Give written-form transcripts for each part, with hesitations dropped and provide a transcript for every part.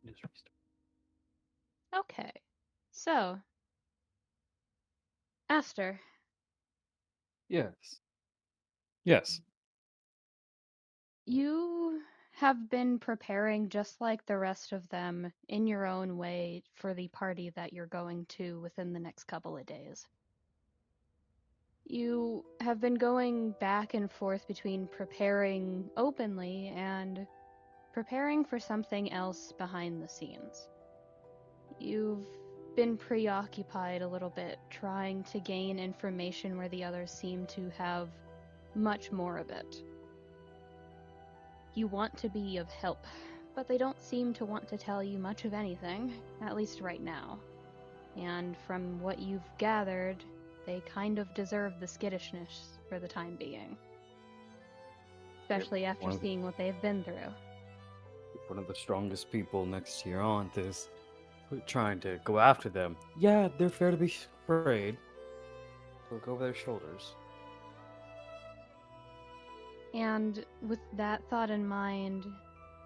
Just restart. Okay. So, Aster, Yes. Yes. you have been preparing just like the rest of them in your own way for the party that you're going to within the next couple of days. You have been going back and forth between preparing openly and preparing for something else behind the scenes. You've been preoccupied a little bit trying to gain information where the others seem to have much more of it. You want to be of help, but they don't seem to want to tell you much of anything, at least right now. And from what you've gathered, they kind of deserve the skittishness for the time being, They're especially after seeing what they've been through. one of the strongest people next to your aunt is trying to go after them. Yeah, they're fair to be afraid. Look over their shoulders. And with that thought in mind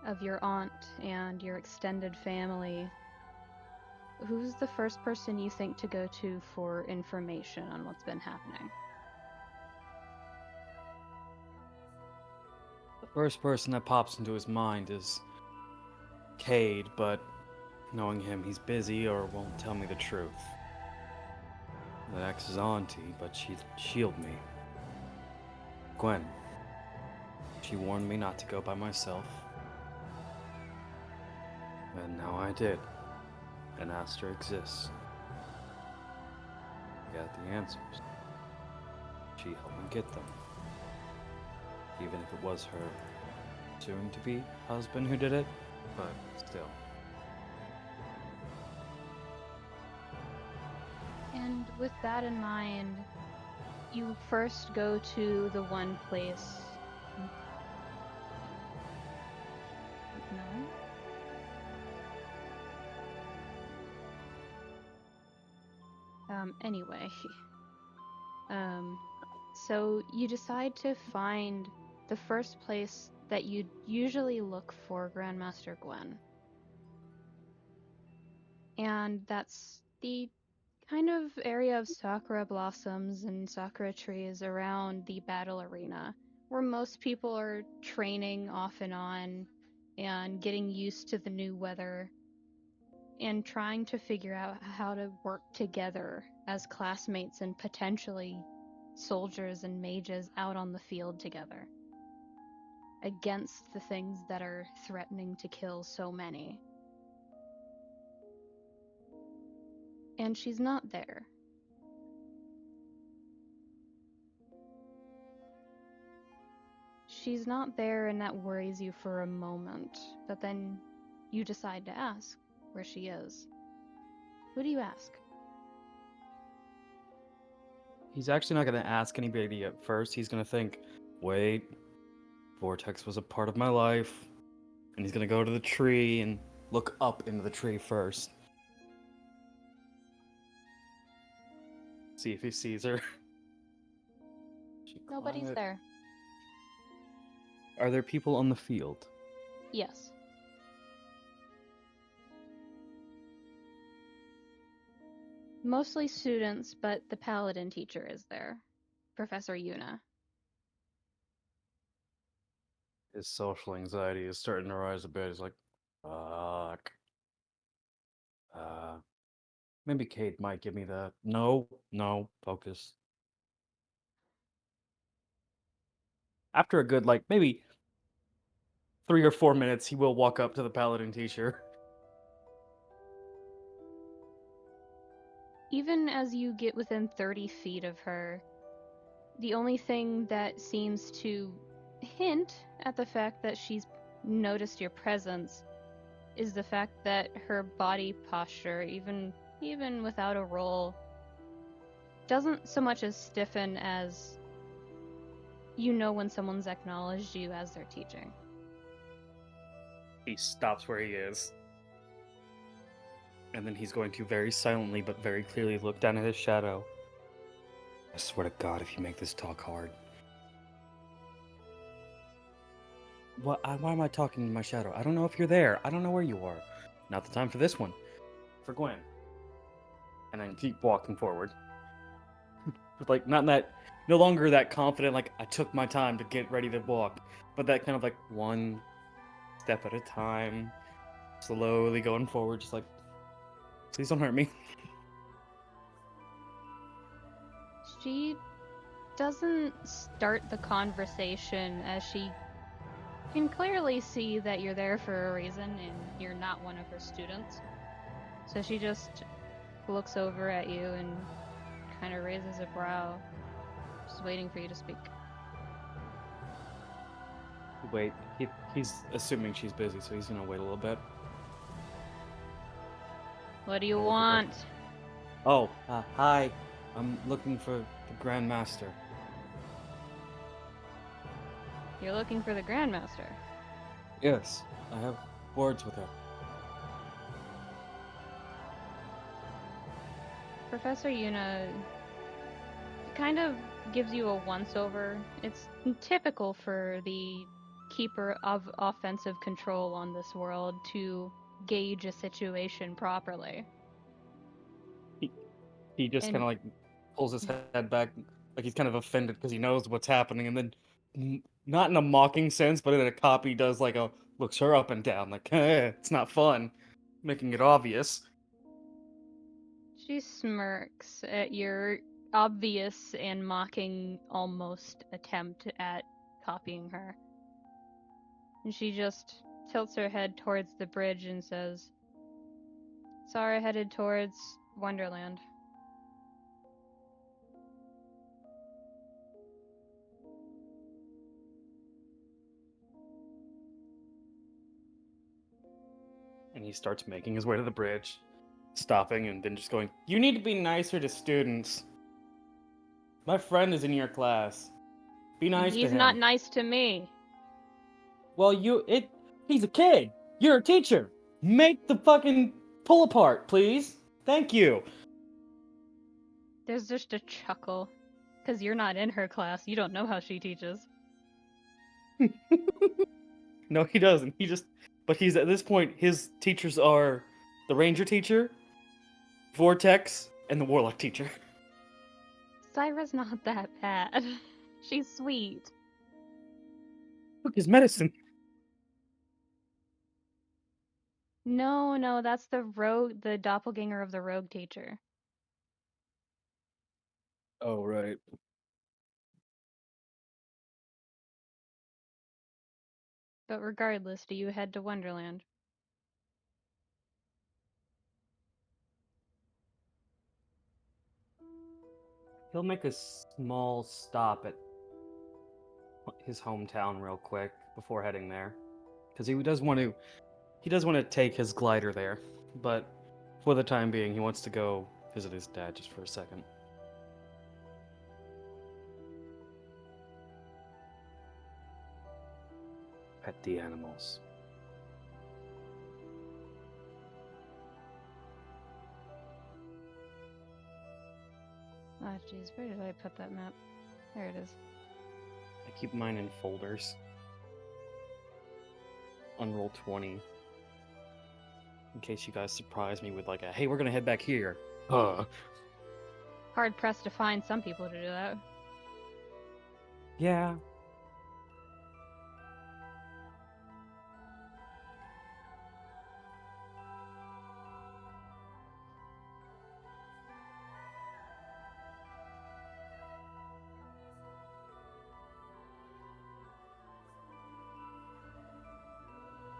of your aunt and your extended family, who's the first person you think to go to for information on what's been happening? The first person that pops into his mind is Cade, but knowing him, he's busy or won't tell me the truth. The next is Auntie, but she'd shield me. Gwen. She warned me not to go by myself. And now I did. And Aster exists. I got the answers. She helped me get them. Even if it was her soon-to-be husband who did it, but still. And with that in mind, you first go to the one place. No? Anyway. Um, so you decide to find the first place that you'd usually look for Grandmaster Gwen. And that's the kind of area of sakura blossoms and sakura trees around the battle arena, where most people are training off and on and getting used to the new weather and trying to figure out how to work together as classmates and potentially soldiers and mages out on the field together against the things that are threatening to kill so many. And she's not there. She's not there, and that worries you for a moment, but then you decide to ask where she is. Who do you ask? He's actually not going to ask anybody at first. He's going to think, wait, Vortex was a part of my life. And he's going to go to the tree and look up into the tree first. See if he sees her. She Nobody's it. there. Are there people on the field? Yes. Mostly students, but the paladin teacher is there. Professor Yuna. His social anxiety is starting to rise a bit. He's like, fuck. Uh, maybe Kate might give me the no, focus. After a good, like, maybe 3 or 4 minutes, he will walk up to the paladin teacher. Even as you get within 30 feet of her, the only thing that seems to hint at the fact that she's noticed your presence is the fact that her body posture, even without a roll, doesn't so much as stiffen as you know when someone's acknowledged you as their teaching. He stops where he is. And then he's going to very silently but very clearly look down at his shadow. I swear to God, if you make this talk hard. Why am I talking to my shadow? I don't know if you're there. I don't know where you are. not the time for this one. For Gwen. And then keep walking forward. But like, not that, no longer that confident, like, I took my time to get ready to walk, but that kind of like one step at a time, slowly going forward, just like, please don't hurt me. She doesn't start the conversation as she can clearly see that you're there for a reason and you're not one of her students. So she just looks over at you and kind of raises a brow, just waiting for you to speak. Wait, he's assuming she's busy, so he's gonna wait a little bit. What do you I'll look at her. want? Oh, hi. I'm looking for the Grand Master. You're looking for the Grandmaster. Yes, I have words with her. Professor Yuna kind of gives you a once-over. It's typical for the keeper of offensive control on this world to gauge a situation properly. He just kind And of like pulls his head back, like he's kind of offended because he knows what's happening, and then not in a mocking sense, but in a copy does like a looks her up and down, like it's not fun, making it obvious. she smirks at your obvious and mocking almost attempt at copying her. And she just tilts her head towards the bridge and says, Sara headed towards Wonderland. And he starts making his way to the bridge, stopping and then just going, "You need to be nicer to students. My friend is in your class. Be And nice to he's not him." nice to me. Well, he's a kid. You're a teacher. Make the fucking pull apart, please. Thank you. There's just a chuckle. Because you're not in her class. You don't know how she teaches. No, he doesn't. But he's at this point, his teachers are the ranger teacher, vortex, and the warlock teacher. Syra's not that bad. She's sweet. Took his medicine. No, that's the doppelganger of the rogue teacher. Oh, right. But regardless, do you head to Wonderland? He'll make a small stop at his hometown real quick before heading there, because he does want to take his glider there, but for the time being, he wants to go visit his dad just for a second. Pet the animals. Ah, jeez, where did I put that map? There it is. I keep mine in folders. On roll 20. In case you guys surprise me with like a, hey, we're gonna head back here. Hard pressed to find some people to do that. Yeah.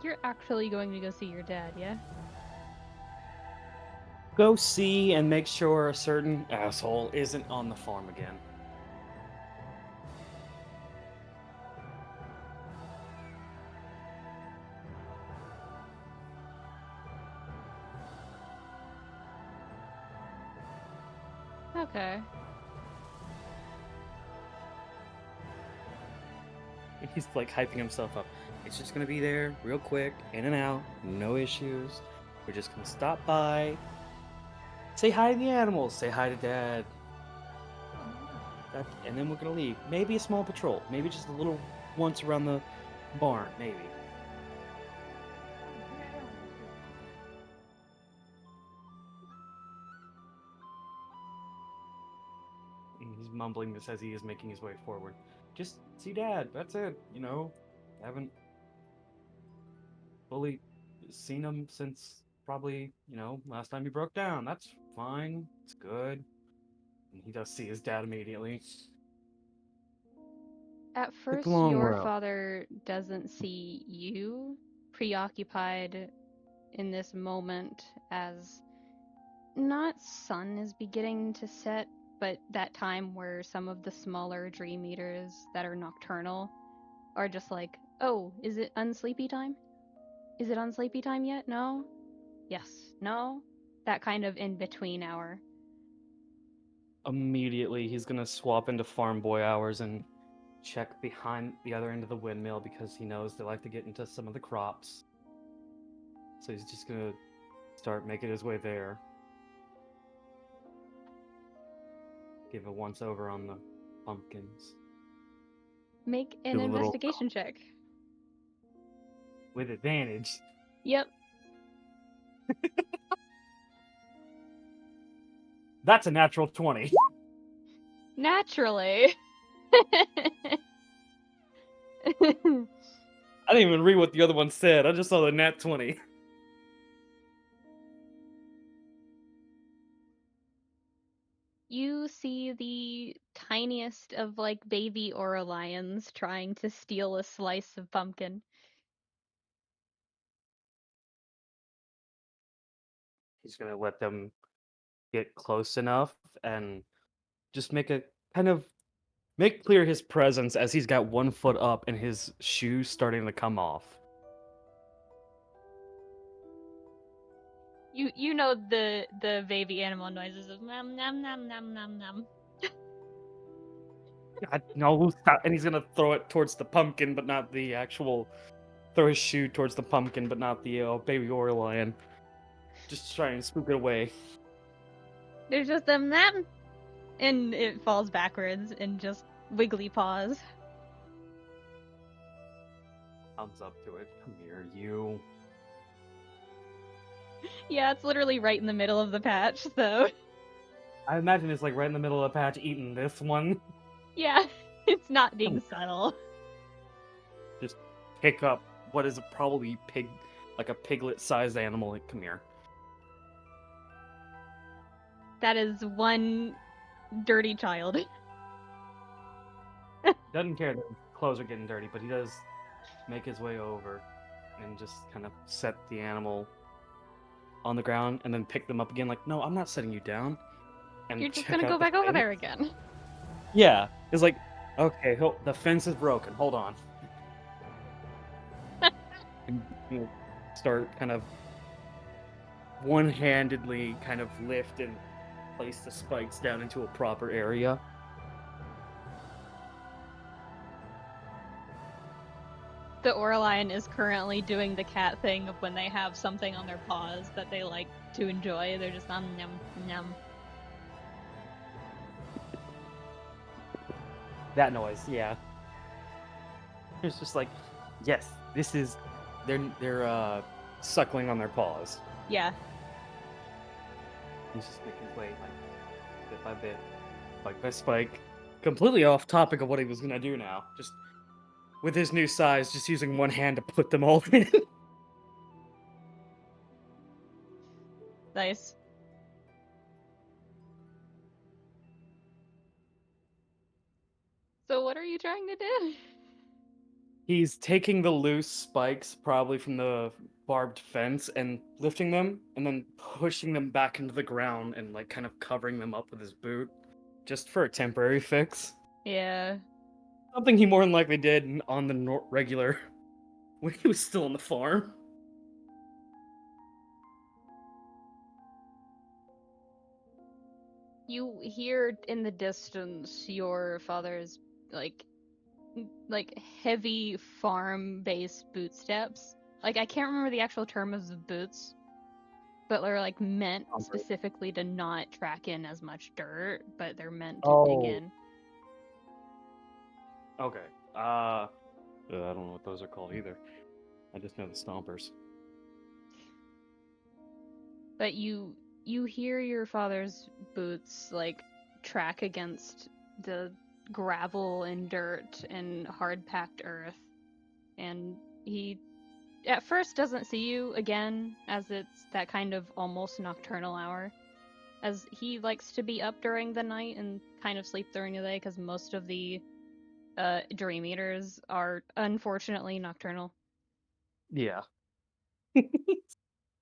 You're actually going to go see your dad, yeah? Go see and make sure a certain asshole isn't on the farm again. Okay. He's like hyping himself up. It's just gonna be there real quick, in and out, no issues. We're just gonna stop by, say hi to the animals, say hi to Dad. And then we're gonna leave. Maybe a small patrol, maybe just a little once around the barn, maybe. He's mumbling this as he is making his way forward. Just see Dad. That's it. Haven't fully seen him since probably last time he broke down. That's fine. It's good. And he does see his dad immediately. At Took a first, long your while. father doesn't see you preoccupied in this moment as not sun is beginning to set, but that time where some of the smaller dream eaters that are nocturnal are just like, oh, is it unsleepy time? Is it unsleepy time yet? No? Yes. No? That kind of in between hour. Immediately, he's gonna swap into farm boy hours and check behind the other end of the windmill because he knows they like to get into some of the crops. So he's just gonna start making his way there. Give a once over on the pumpkins. Make an Do a little investigation check. with advantage. Yep. That's a natural 20. Naturally. I didn't even read what the other one said. I just saw the nat 20. You see the tiniest of like baby aura lions trying to steal a slice of pumpkin. He's gonna let them get close enough and just make clear his presence as he's got one foot up and his shoes starting to come off. You know the baby animal noises of nom nom nom nom nom nom. God, no, stop. And he's gonna throw it towards the pumpkin, but not the actual. Throw his shoe towards the pumpkin, but not the baby Oriole lion. Just try and spook it away. There's just them nom, and it falls backwards and just wiggly paws. Thumbs up to it. Come here, you. Yeah, it's literally right in the middle of the patch, so I imagine it's like right in the middle of the patch eating this one. yeah, it's not being subtle. Just pick up what is probably like a piglet-sized animal. Like, come here. That is one dirty child. Doesn't care that his clothes are getting dirty, but he does make his way over and just kind of set the animal on the ground and then pick them up again. Like, no, I'm not setting you down. And You're just check gonna out go the back over fence. there again. Yeah, it's like, okay, the fence is broken. Hold on. And start kind of one-handedly kind of lift and place the spikes down into a proper area. The Orlion is currently doing the cat thing of when they have something on their paws that they like to enjoy. They're just nom nom nom. That noise, yeah. It's just like, yes, this is they're suckling on their paws. Yeah. He's just making his way like bit by bit, spike by spike. Completely off topic of what he was gonna do now. Just with his new size, just using one hand to put them all in. Nice. So what are you trying to do? He's taking the loose spikes, probably from the barbed fence, and lifting them, and then pushing them back into the ground and like kind of covering them up with his boot, just for a temporary fix. Yeah. Something he more than likely did on the regular when he was still on the farm. You hear in the distance your father's like heavy farm-based bootsteps. Like I can't remember the actual term of the boots, but they're like meant specifically to not track in as much dirt, but they're meant to dig in. Okay. I don't know what those are called either. I just know the stompers. But you hear your father's boots like track against the gravel and dirt and hard-packed earth. And he at first doesn't see you again, as it's that kind of almost nocturnal hour, as he likes to be up during the night and kind of sleep during the day, because most of the dream eaters are unfortunately nocturnal. Yeah.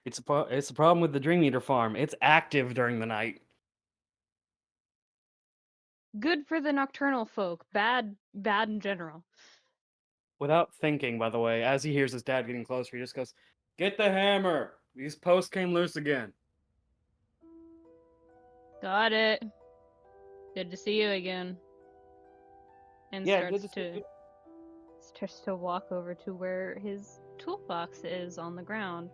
It's a problem with the Dream Eater farm. It's active during the night. Good for the nocturnal folk, bad in general. Without thinking, by the way, as he hears his dad getting closer, he just goes, "Get the hammer! These posts came loose again." Got it. Good to see you again. And Yeah, good to see you. starts to walk over to where his toolbox is on the ground,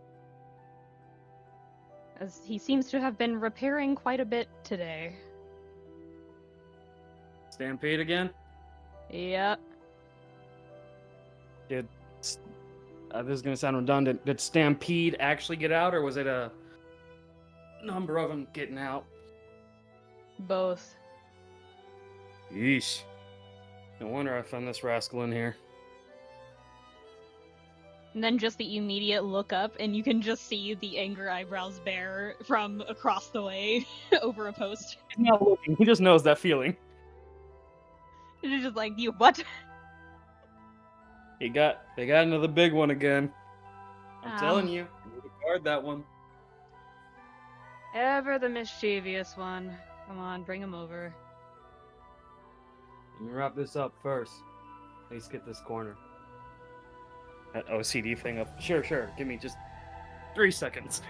as he seems to have been repairing quite a bit today. Stampede again? Yep. Did this is gonna sound redundant. Did Stampede actually get out, or was it a number of them getting out? Both. Yeesh. No wonder I found this rascal in here. And then just the immediate look up, and you can just see the anger eyebrows bear from across the way over a post. He's not looking. He just knows that feeling. It's just like, you what? They got another big one again. I'm Ow. telling you, you need to guard that one. Ever the mischievous one. Come on, bring him over. Let me wrap this up first. At least get this corner. That OCD thing up. Sure. Give me just 3 seconds.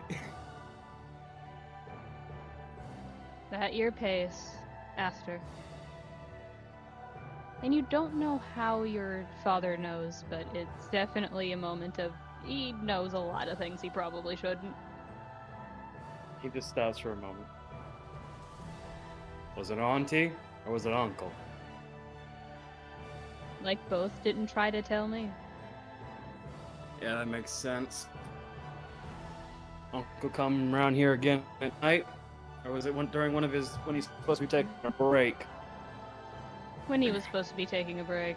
At your pace, Aster. And you don't know how your father knows, but it's definitely a moment of he knows a lot of things he probably shouldn't. He just stops for a moment. Was it auntie or was it uncle? Like both didn't try to tell me. Yeah, that makes sense. Uncle come around here again at night? Or was it during one of his, when he's supposed to be taking a break? When he was supposed to be taking a break.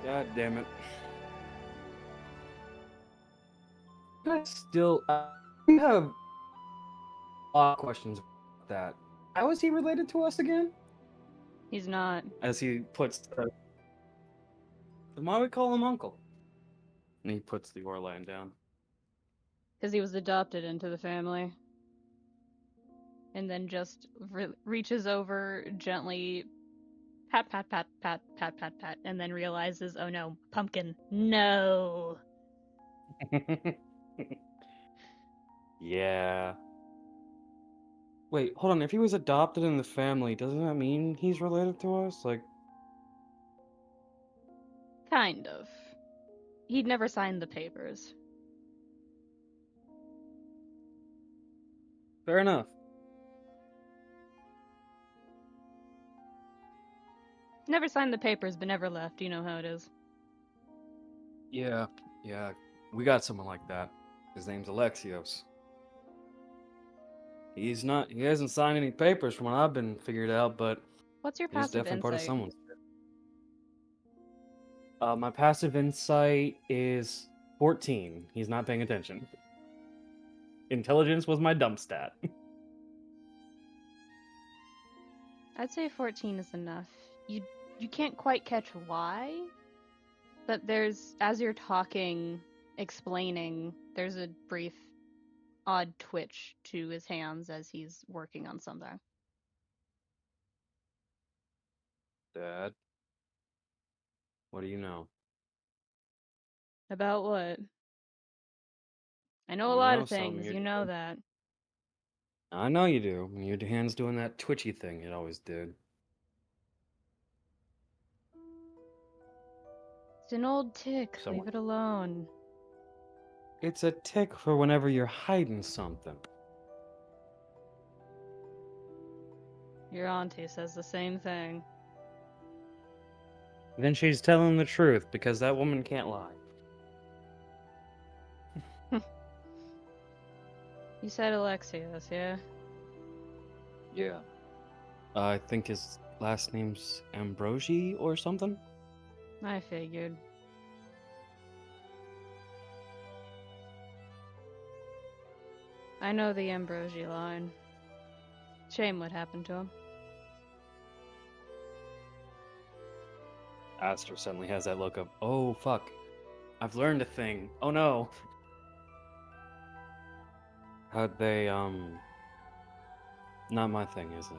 God damn it. I still, you have a lot of questions about that. How is he related to us again? He's not. As he puts the... Then why we call him Uncle? And he puts the Orlan down. Because he was adopted into the family. And then just reaches over, gently pat, and then realizes, oh no, pumpkin, no. Yeah. Wait, hold on. If he was adopted in the family, doesn't that mean he's related to us? Like, Kind of. He'd never signed the papers. fair enough. Never signed the papers, but never left. You know how it is. Yeah. We got someone like that. His name's Alexios. He hasn't signed any papers from what I've been figured out, but What's your he's passive definitely part of insight? someone's. My passive insight is 14. He's not paying attention. Intelligence was my dump stat. I'd say 14 is enough. You can't quite catch why, but there's, as you're talking, explaining, there's a brief odd twitch to his hands as he's working on something. Dad, what do you know? About what? I know a You lot know of something. things, you know that. I know you do. Your hand's doing that twitchy thing it always did. It's an old tick, Someone. leave it alone. It's a tick for whenever you're hiding something. Your auntie says the same thing. Then she's telling the truth because that woman can't lie. You said Alexios, yeah? Yeah. I think his last name's Ambrosi or something? I figured. I know the Ambrosi line. Shame what happened to him. Aster suddenly has that look of, oh fuck, I've learned a thing. Oh no. How'd they, not my thing, is it?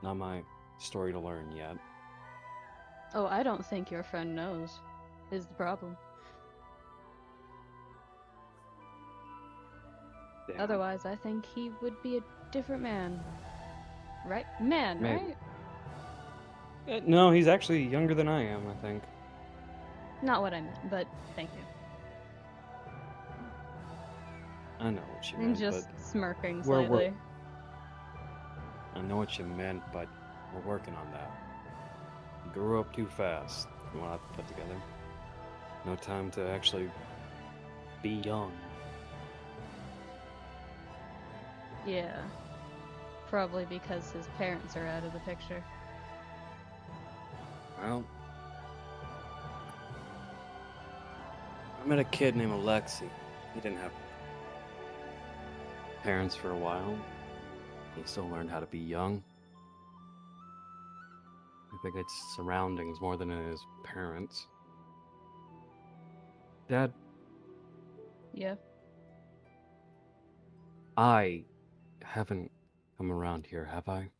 Not my story to learn yet. Oh, I don't think your friend knows, is the problem. Damn. Otherwise, I think he would be a different man. Right? Man, Maybe. right? No, he's actually younger than I am, I think. Not what I meant, but thank you. I know what you And meant, just but smirking we're slightly. I know what you meant, but we're working on that. You grew up too fast, from what I've put together. No time to actually be young. Yeah. Probably because his parents are out of the picture. Well, I met a kid named Alexi. He didn't have parents for a while. He still learned how to be young. I think it's surroundings more than it is parents. Dad, Yeah. I haven't come around here, have I?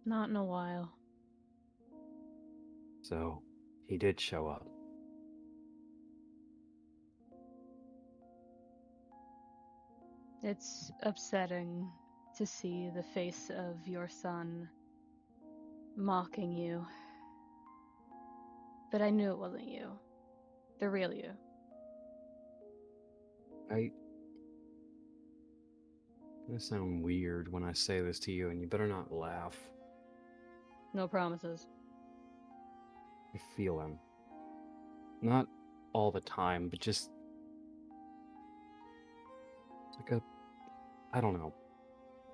Not in a while. So, he did show up. It's upsetting to see the face of your son mocking you. But I knew it wasn't you. The real you. It's gonna sound weird when I say this to you, and you better not laugh. No promises. I feel him. Not all the time, but just... It's like a... I don't know.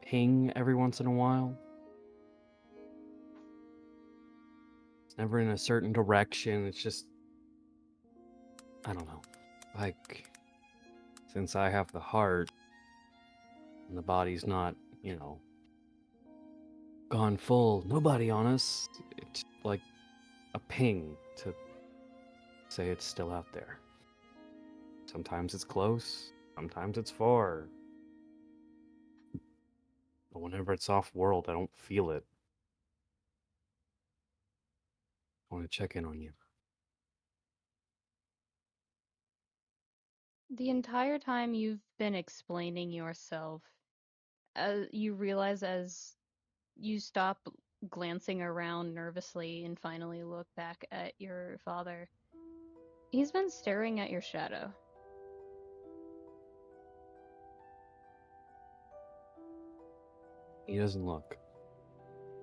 Ping every once in a while. It's never in a certain direction, it's just... I don't know. Like... Since I have the heart, and the body's not, gone full nobody on us, it's like a ping to say it's still out there. Sometimes it's close, sometimes it's far. But whenever it's off-world, I don't feel it. I want to check in on you. The entire time you've been explaining yourself, you realize as you stop glancing around nervously and finally look back at your father, he's been staring at your shadow. He doesn't look.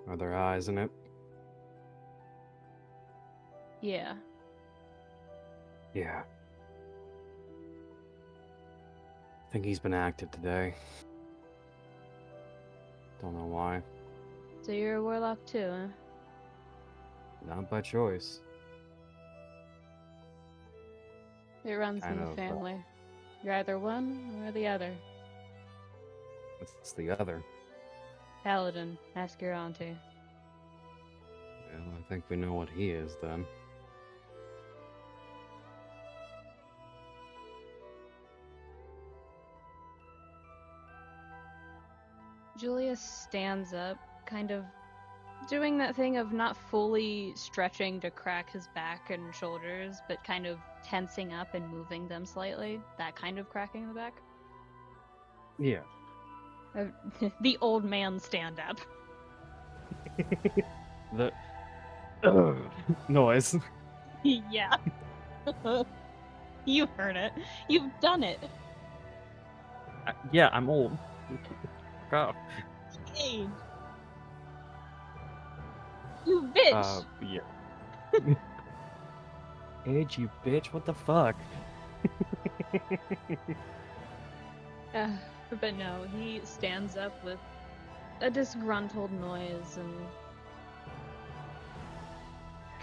Are there eyes in it? Yeah. Yeah. I think he's been active today. Don't know why. So you're a warlock too, huh? Not by choice. It runs in Kind the of, family. You're either one or the other. what's the other? Paladin, ask your auntie. Well, I think we know what he is, then. Julius stands up, kind of doing that thing of not fully stretching to crack his back and shoulders, but kind of tensing up and moving them slightly. That kind of cracking the back. Yeah. The old man stand up. The noise. Yeah. You heard it. You've done it. Yeah, I'm old. Fuck off. Age. You bitch. Yeah. Age, you bitch. What the fuck? But no, he stands up with a disgruntled noise and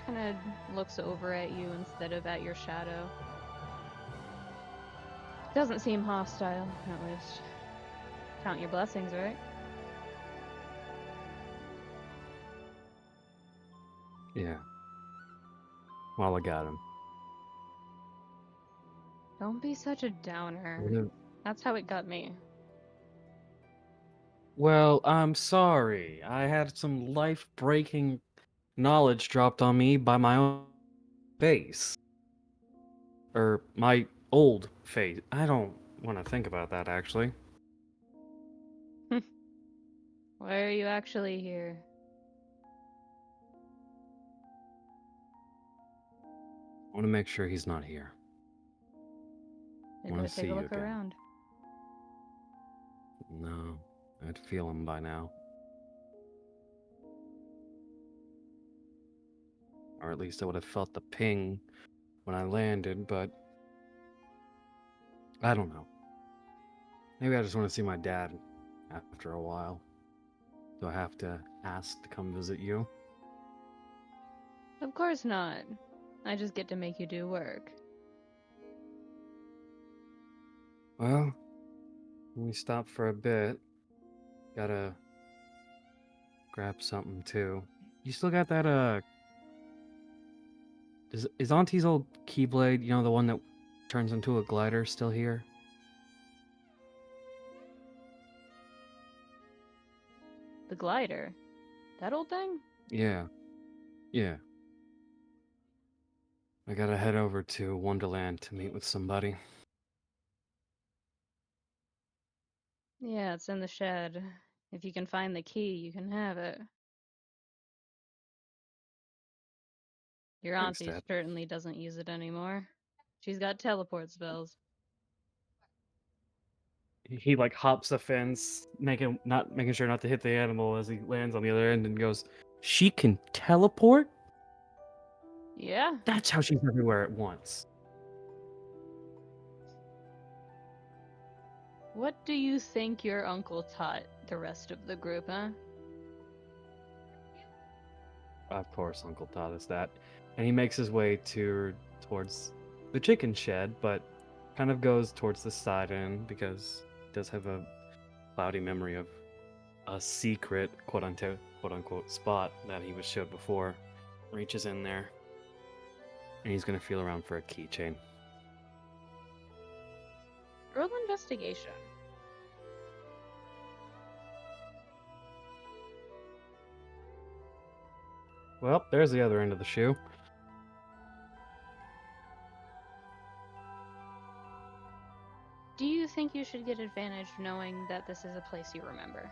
kind of looks over at you instead of at your shadow. Doesn't seem hostile, at least. Count your blessings, right? Yeah. Well, I got him. Don't be such a downer. Would've- That's how it got me. Well, I'm sorry. I had some life-breaking knowledge dropped on me by my own face. Or my old face. I don't want to think about that, actually. Why are you actually here? I want to make sure he's not here. I And want go to see take a you look again. around. No, I'd feel him by now. Or at least I would have felt the ping when I landed, but I don't know. Maybe I just want to see my dad after a while. Do I have to ask to come visit you? Of course not. I just get to make you do work. Well, we stop for a bit. Gotta grab something too. You still got that is Auntie's old keyblade, you know, the one that turns into a glider, still here? The glider. That old thing? Yeah. Yeah. I gotta head over to Wonderland to meet with somebody. Yeah, it's in the shed. If you can find the key, you can have it. Your Thanks, auntie Dad. certainly doesn't use it anymore. She's got teleport spells. He like hops the fence, making sure not to hit the animal as he lands on the other end and goes, "She can teleport? Yeah. That's how she's everywhere at once." What do you think your uncle taught the rest of the group, huh? Of course, Uncle taught us that. And he makes his way towards the chicken shed, but kind of goes towards the side end because he does have a cloudy memory of a secret quote unquote spot that he was showed before. Reaches in there and he's gonna feel around for a keychain. Roll investigation. Well, there's the other end of the shoe. Do you think you should get advantage knowing that this is a place you remember?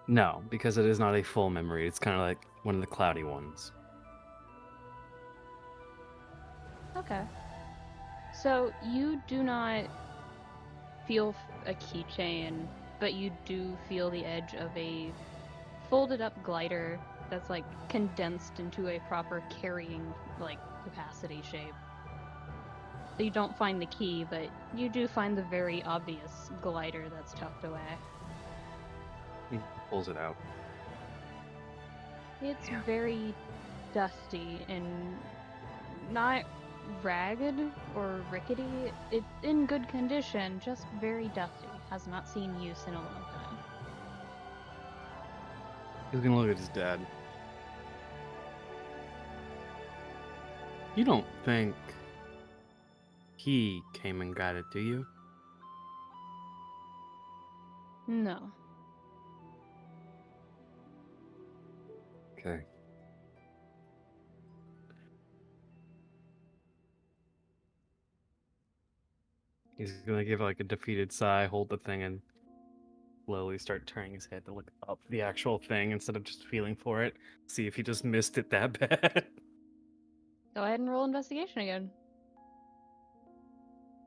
No, because it is not a full memory. It's kind of like one of the cloudy ones. Okay. So you do not feel a keychain, but you do feel the edge of a folded up glider that's like condensed into a proper carrying like capacity shape. So you don't find the key, but you do find the very obvious glider that's tucked away. He pulls it out. It's Yeah. very dusty and not ragged or rickety. It's in good condition, just very dusty. Has not seen use in a long time. He's gonna look at his dad. You don't think he came and got it, do you? No. Okay. He's gonna give like a defeated sigh, hold the thing, and slowly start turning his head to look up the actual thing instead of just feeling for it. See if he just missed it that bad. Go ahead and roll investigation again.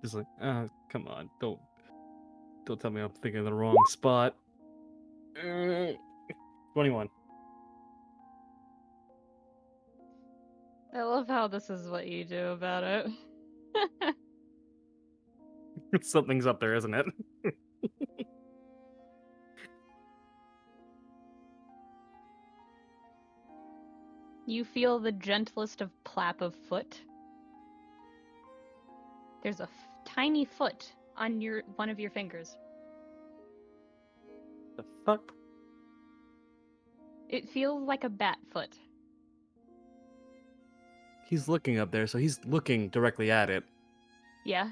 Just like, come on, don't tell me I'm thinking of the wrong spot. 21. I love how this is what you do about it. Something's up there, isn't it? You feel the gentlest of plap of foot. There's a tiny foot on one of your fingers. The fuck? It feels like a bat foot. He's looking up there, so he's looking directly at it. Yeah.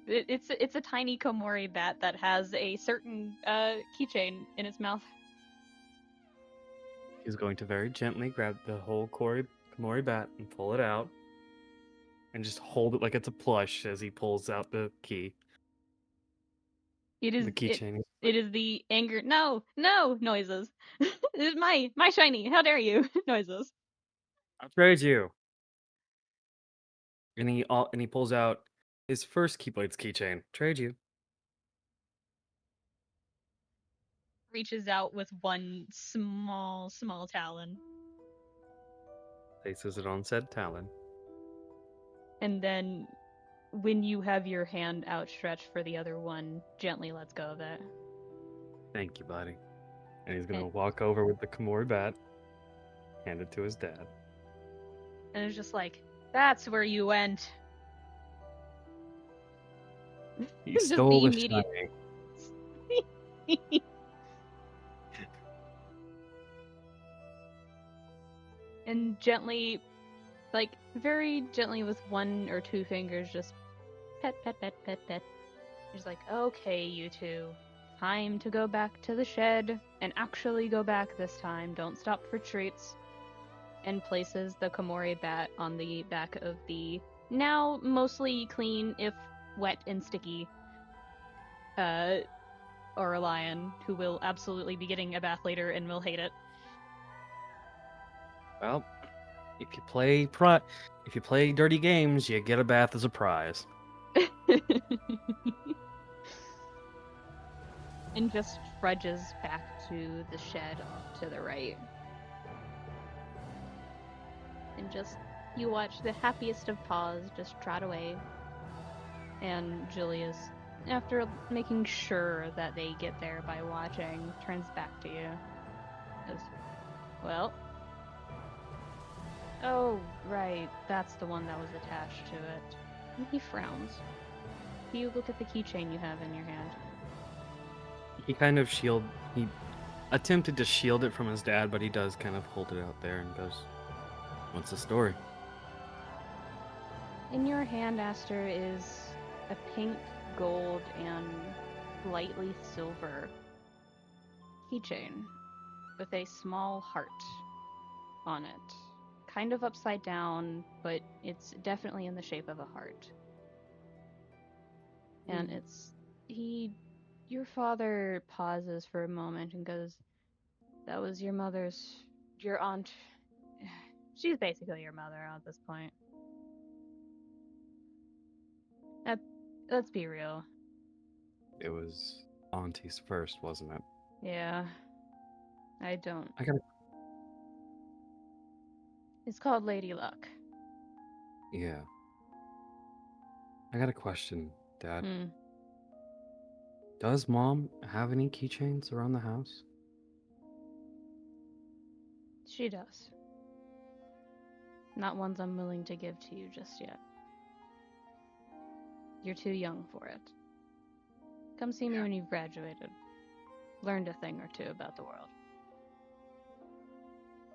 It's a tiny Komori bat that has a certain keychain in its mouth. He's going to very gently grab the whole Komori bat and pull it out. And just hold it like it's a plush as he pulls out the key. It is The keychain. it is the anger no noises. It is my shiny. How dare you noises. I'll trade you. And he pulls out his first Keyblade's keychain. Trade you. Reaches out with one small talon. Places it on said talon. And then when you have your hand outstretched for the other one, gently lets go of it. Thank you, buddy. And he's gonna walk over with the Komori bat, hand it to his dad. And it's just like, that's where you went. He Just stole the the immediate- shiny. And gently, like very gently with one or two fingers, just pet. He's like, okay, you two, time to go back to the shed and actually go back this time. Don't stop for treats. And places the Komori bat on the back of the now mostly clean, if wet and sticky, or a lion who will absolutely be getting a bath later and will hate it. Well, if you play dirty games, you get a bath as a prize. And just trudges back to the shed off to the right. And just, you watch the happiest of paws just trot away. And Julius, after making sure that they get there by watching, turns back to you. Goes, well. Oh, right, that's the one that was attached to it. And he frowns. You look at the keychain you have in your hand. He attempted to shield it from his dad, but he does kind of hold it out there and goes, "What's the story?" In your hand, Aster, is a pink, gold, and lightly silver keychain with a small heart on it. Kind of upside down, but it's definitely in the shape of a heart. And your father pauses for a moment and goes, that was your aunt. She's basically your mother at this point. Let's be real. It was Auntie's first, wasn't it? Yeah. I don't. I gotta. It's called Lady Luck. Yeah. I got a question, Dad. Does Mom have any keychains around the house? She does. Not ones I'm willing to give to you just yet. You're too young for it. Come see me when you've graduated. Learned a thing or two about the world.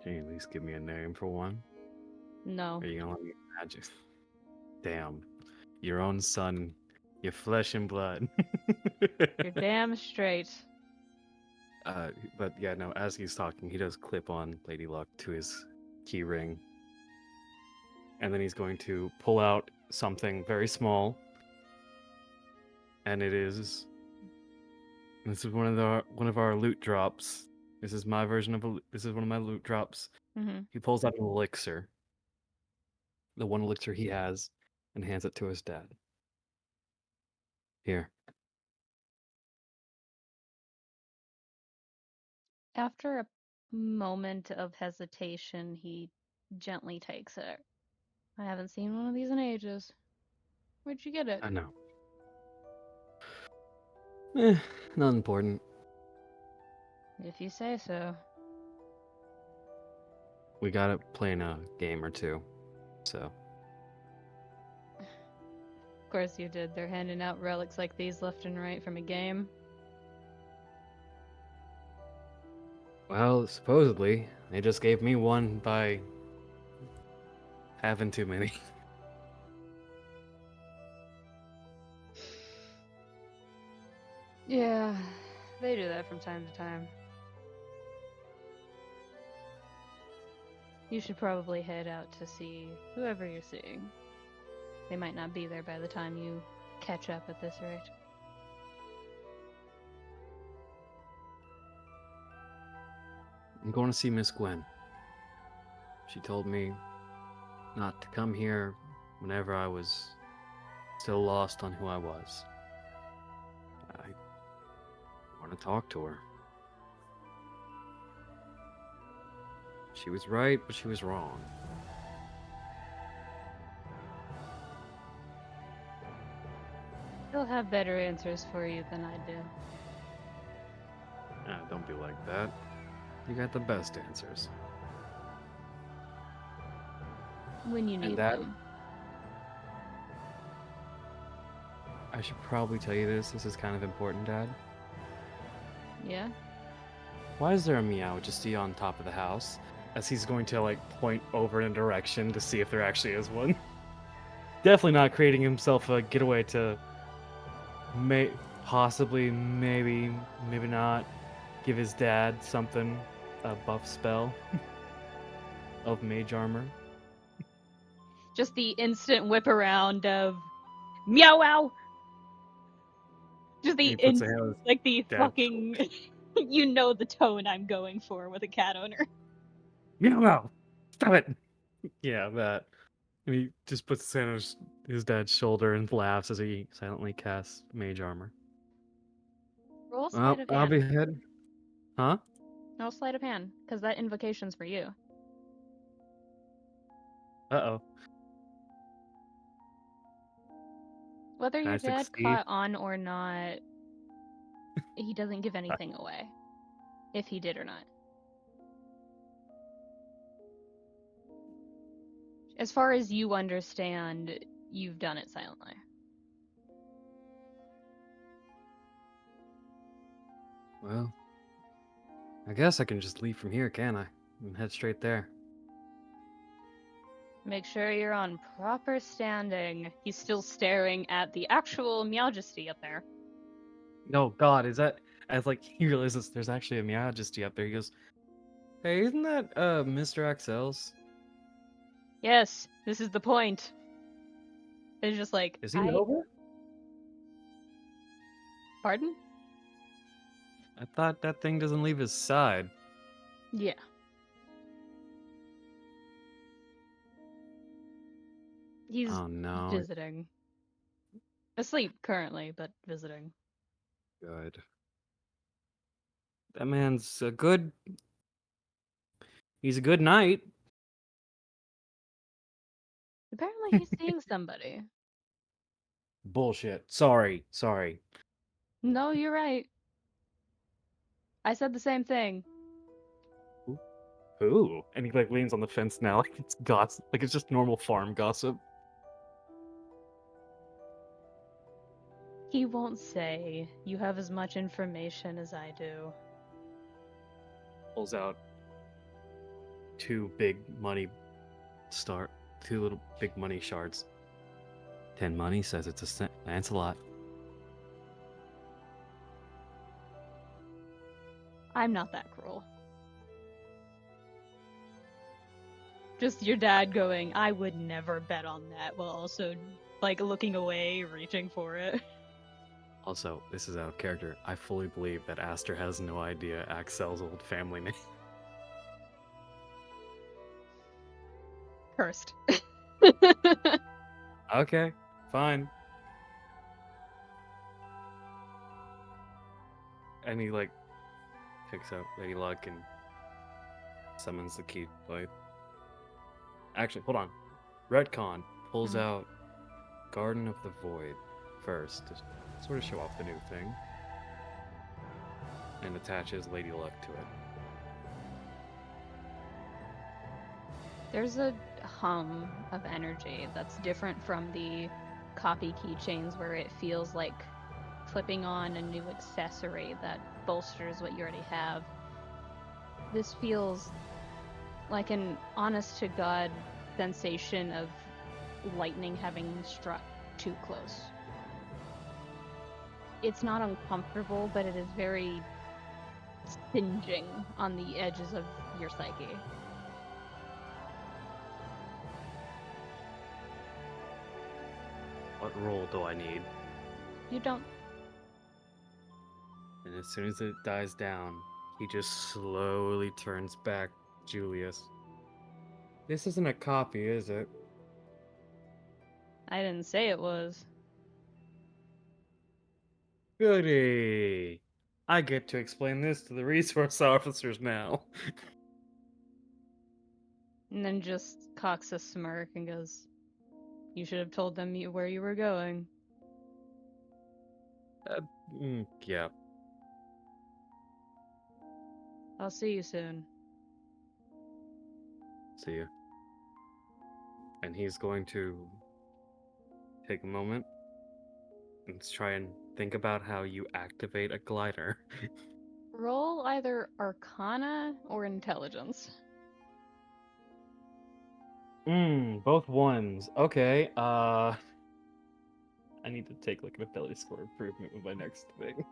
Can you at least give me a name for one? No. Are you gonna let me imagine? Damn. Your own son. Your flesh and blood. You're damn straight. But yeah, no, as he's talking, he does clip on Lady Luck to his key ring. And then he's going to pull out something very small. And this is one of our loot drops. This is my version of this is one of my loot drops. Mm-hmm. He pulls out an elixir. The one elixir he has, and hands it to his dad. Here. After a moment of hesitation, he gently takes it. I haven't seen one of these in ages. Where'd you get it? I know. Not important. If you say so. We got it playing a game or two, so. Of course you did. They're handing out relics like these left and right from a game. Well, supposedly, they just gave me one by having too many. Yeah, they do that from time to time. You should probably head out to see whoever you're seeing. They might not be there by the time you catch up at this rate. I'm going to see Miss Gwen. She told me not to come here whenever I was still lost on who I was. I want to talk to her. She was right, but she was wrong. They'll have better answers for you than I do. Don't be like that. You got the best answers. When you need that- them. I should probably tell you this. This is kind of important, Dad. Yeah? Why is there a Meowjesty on top of the house? As he's going to, like, point over in a direction to see if there actually is one. Definitely not creating himself a getaway to possibly, maybe not, give his dad something, a buff spell of mage armor. Just the instant whip around of meow wow! Just He puts a hand on his like the dad's fucking you know the tone I'm going for with a cat owner. Meow meow! Stop it! Yeah, that. And he just puts his hand on his dad's shoulder and laughs as he silently casts mage armor. Roll sleight of I'll be hand. head. Huh? Roll sleight of hand, because that invocation's for you. Uh-oh. Whether Can I your dad succeed? caught on or not, he doesn't give anything away. If he did or not. As far as you understand, you've done it silently. Well, I guess I can just leave from here, can I? And head straight there. Make sure you're on proper standing. He's still staring at the actual Meowjesty up there. No, God, is that... As, like, he realizes there's actually a Meowjesty up there, he goes, hey, isn't that, Mr. Axel's? Yes, this is the point. It's just like, Is he over? Pardon? I thought that thing doesn't leave his side. Yeah. He's Oh, no. visiting. Asleep currently, but visiting. Good. That man's a good... He's a good knight. Apparently he's seeing somebody. Bullshit. Sorry. No, you're right. I said the same thing. Who? And he, like, leans on the fence now, like it's gossip. Like, it's just normal farm gossip. He won't say. You have as much information as I do. Pulls out two little big money shards. 10 money says it's a cent. Lancelot. I'm not that cruel. Just your dad going, I would never bet on that, while also, like, looking away, reaching for it. Also, this is out of character. I fully believe that Aster has no idea Axel's old family name. Cursed. Okay, fine. And he, like, picks up Lady Luck and summons the Keyblade. Actually, hold on. Retcon pulls out Garden of the Void first to sort of show off the new thing. and attaches Lady Luck to it. There's a hum of energy that's different from the copy keychains where it feels like clipping on a new accessory that bolsters what you already have. This feels like an honest to God sensation of lightning having struck too close. It's not uncomfortable, but it is very singeing on the edges of your psyche. What roll do I need? You don't. And as soon as it dies down, he just slowly turns back Julius. This isn't a copy, is it? I didn't say it was. Goody! I get to explain this to the resource officers now. And then just cocks a smirk and goes, "You should have told them where you were going." Yeah. I'll see you soon. See you. And he's going to take a moment and try and think about how you activate a glider. Roll either Arcana or Intelligence. Both ones. Okay, I need to take like an ability score improvement with my next thing.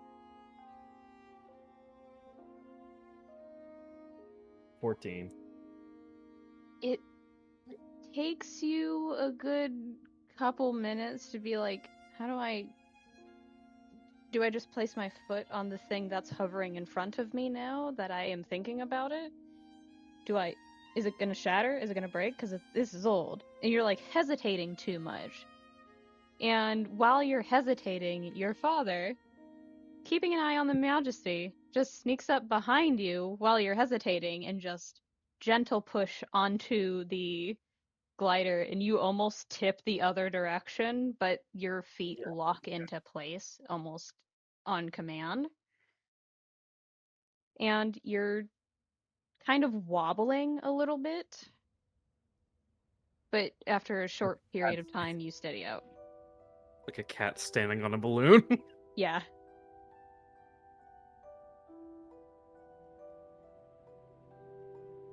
14. It takes you a good couple minutes to be like, how do I just place my foot on the thing that's hovering in front of me now that I am thinking about it? Is it gonna shatter? Is it gonna break? Because this is old. And you're like hesitating too much. And while you're hesitating, your father, keeping an eye on the Majesty, just sneaks up behind you while you're hesitating and just gentle push onto the glider, and you almost tip the other direction, but your feet lock into place almost on command. And you're kind of wobbling a little bit, but after a short period of time, you steady out. Like a cat standing on a balloon. Yeah.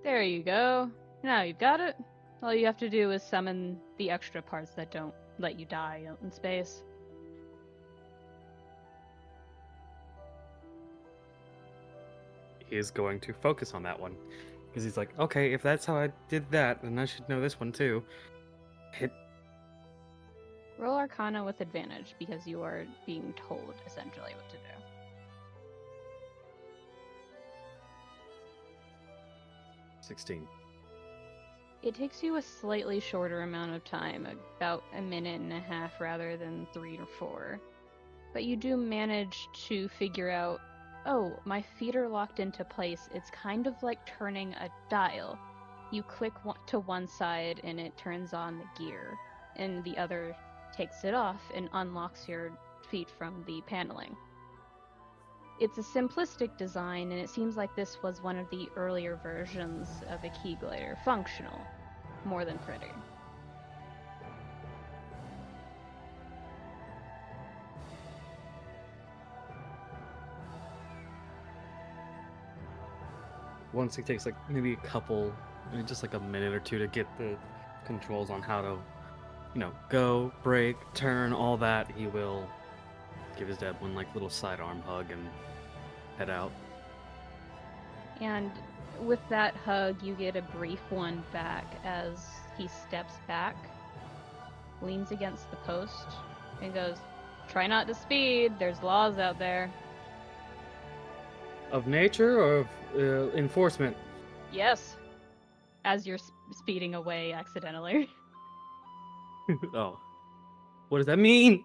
There you go. Now you've got it. All you have to do is summon the extra parts that don't let you die out in space. He is going to focus on that one. Because he's like, okay, if that's how I did that, then I should know this one too. Hit. Roll Arcana with advantage because you are being told essentially what to do. 16. It takes you a slightly shorter amount of time, about a minute and a half rather than 3 or 4. But you do manage to figure out, oh, my feet are locked into place. It's kind of like turning a dial. You click to one side and it turns on the gear, and the other takes it off and unlocks your feet from the paneling. It's a simplistic design, and it seems like this was one of the earlier versions of a key glider. Functional, more than pretty. Once he takes like maybe a couple, just like a minute or two to get the controls on how to, go, break, turn, all that, he will give his dad one like little sidearm hug and head out. And with that hug, you get a brief one back as he steps back, leans against the post, and goes, "Try not to speed, there's laws out there." Of nature or of enforcement? Yes. As you're speeding away accidentally. Oh. What does that mean?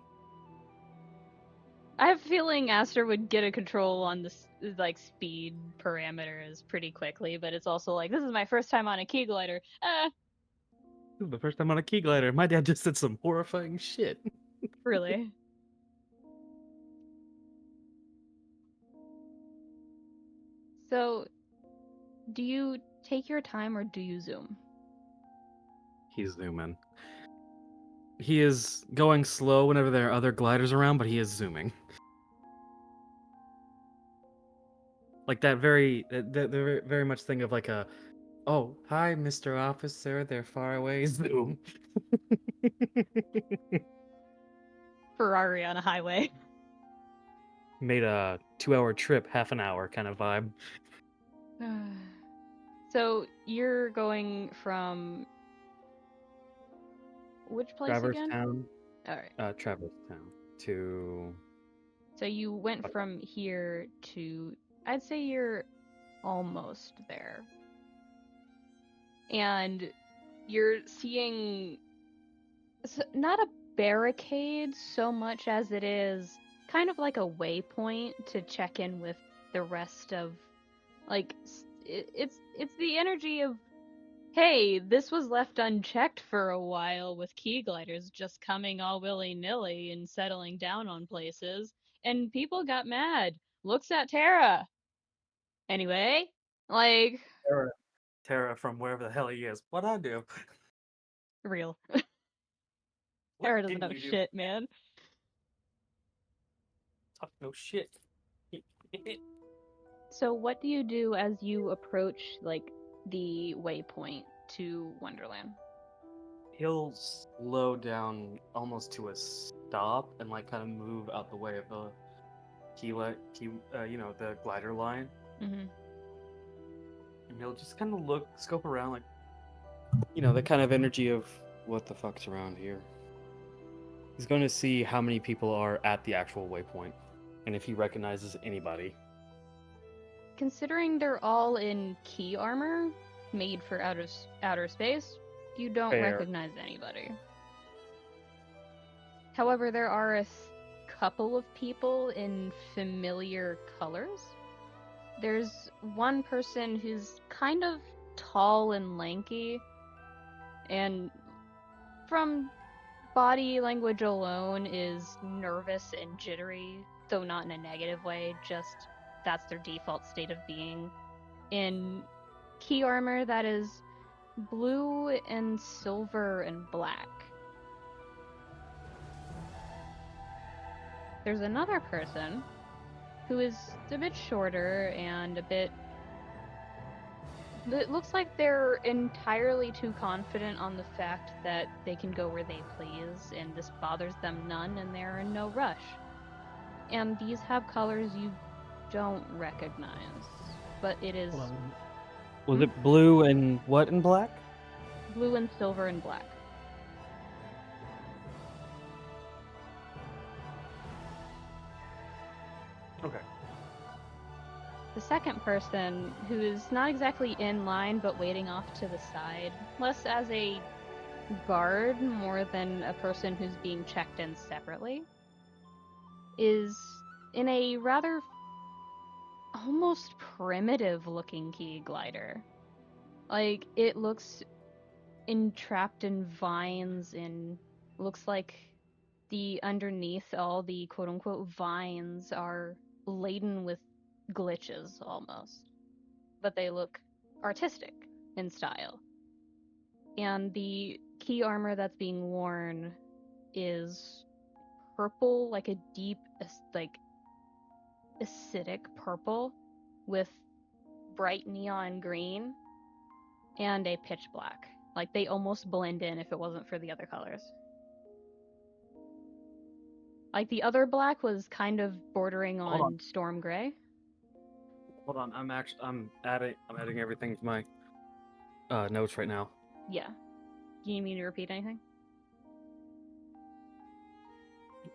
I have a feeling Aster would get a control on this like speed parameters pretty quickly, but it's also like, this is my first time on a key glider. This is the first time on a key glider. My dad just did some horrifying shit. Really? So, do you take your time or do you zoom? He's zooming. He is going slow whenever there are other gliders around, but he is zooming. Like that the very much thing of like a, oh, hi, Mr. Officer, they're far away, zoom. Ferrari on a highway. Made a 2-hour trip, half an hour kind of vibe. So, you're going from which place Traverse again? Town, Alright. Traverse Town to So, you went from here to. I'd say you're almost there. And you're seeing not a barricade so much as it is kind of like a waypoint to check in with the rest of like it's the energy of, hey, this was left unchecked for a while with key gliders just coming all willy-nilly and settling down on places, and people got mad. Looks at Terra. Anyway, like Terra from wherever the hell he is. What'd I do? real. What Terra doesn't didn't know you do? shit, man. Talk no shit. So what do you do as you approach like the waypoint to Wonderland? He'll slow down almost to a stop and like kind of move out the way of the the glider line, Mm-hmm. and he'll just kind of scope around, like, the kind of energy of what the fuck's around here. He's going to see how many people are at the actual waypoint, and if he recognizes anybody. Considering they're all in key armor made for outer space, you don't Fair. recognize anybody. However, there are a couple of people in familiar colors. There's one person who's kind of tall and lanky, and from body language alone is nervous and jittery, though not in a negative way, just that's their default state of being. In key armor that is blue and silver and black. There's another person who is a bit shorter and a bit. It looks like they're entirely too confident on the fact that they can go where they please, and this bothers them none, and they're in no rush. And these have colors you don't recognize, but it is Was it blue and what in black? blue and silver and black. Okay. The second person, who is not exactly in line but waiting off to the side, less as a guard more than a person who's being checked in separately, is in a rather almost primitive looking key glider. Like, it looks entrapped in vines and looks like the underneath all the quote unquote vines are laden with glitches almost. But they look artistic in style. And the key armor that's being worn is purple, like a deep, like acidic purple with bright neon green and a pitch black. Like they almost blend in if it wasn't for the other colors. Like the other black was kind of bordering Hold on. on storm gray. Hold on. I'm adding everything to my notes right now. Yeah. Do you need me to repeat anything?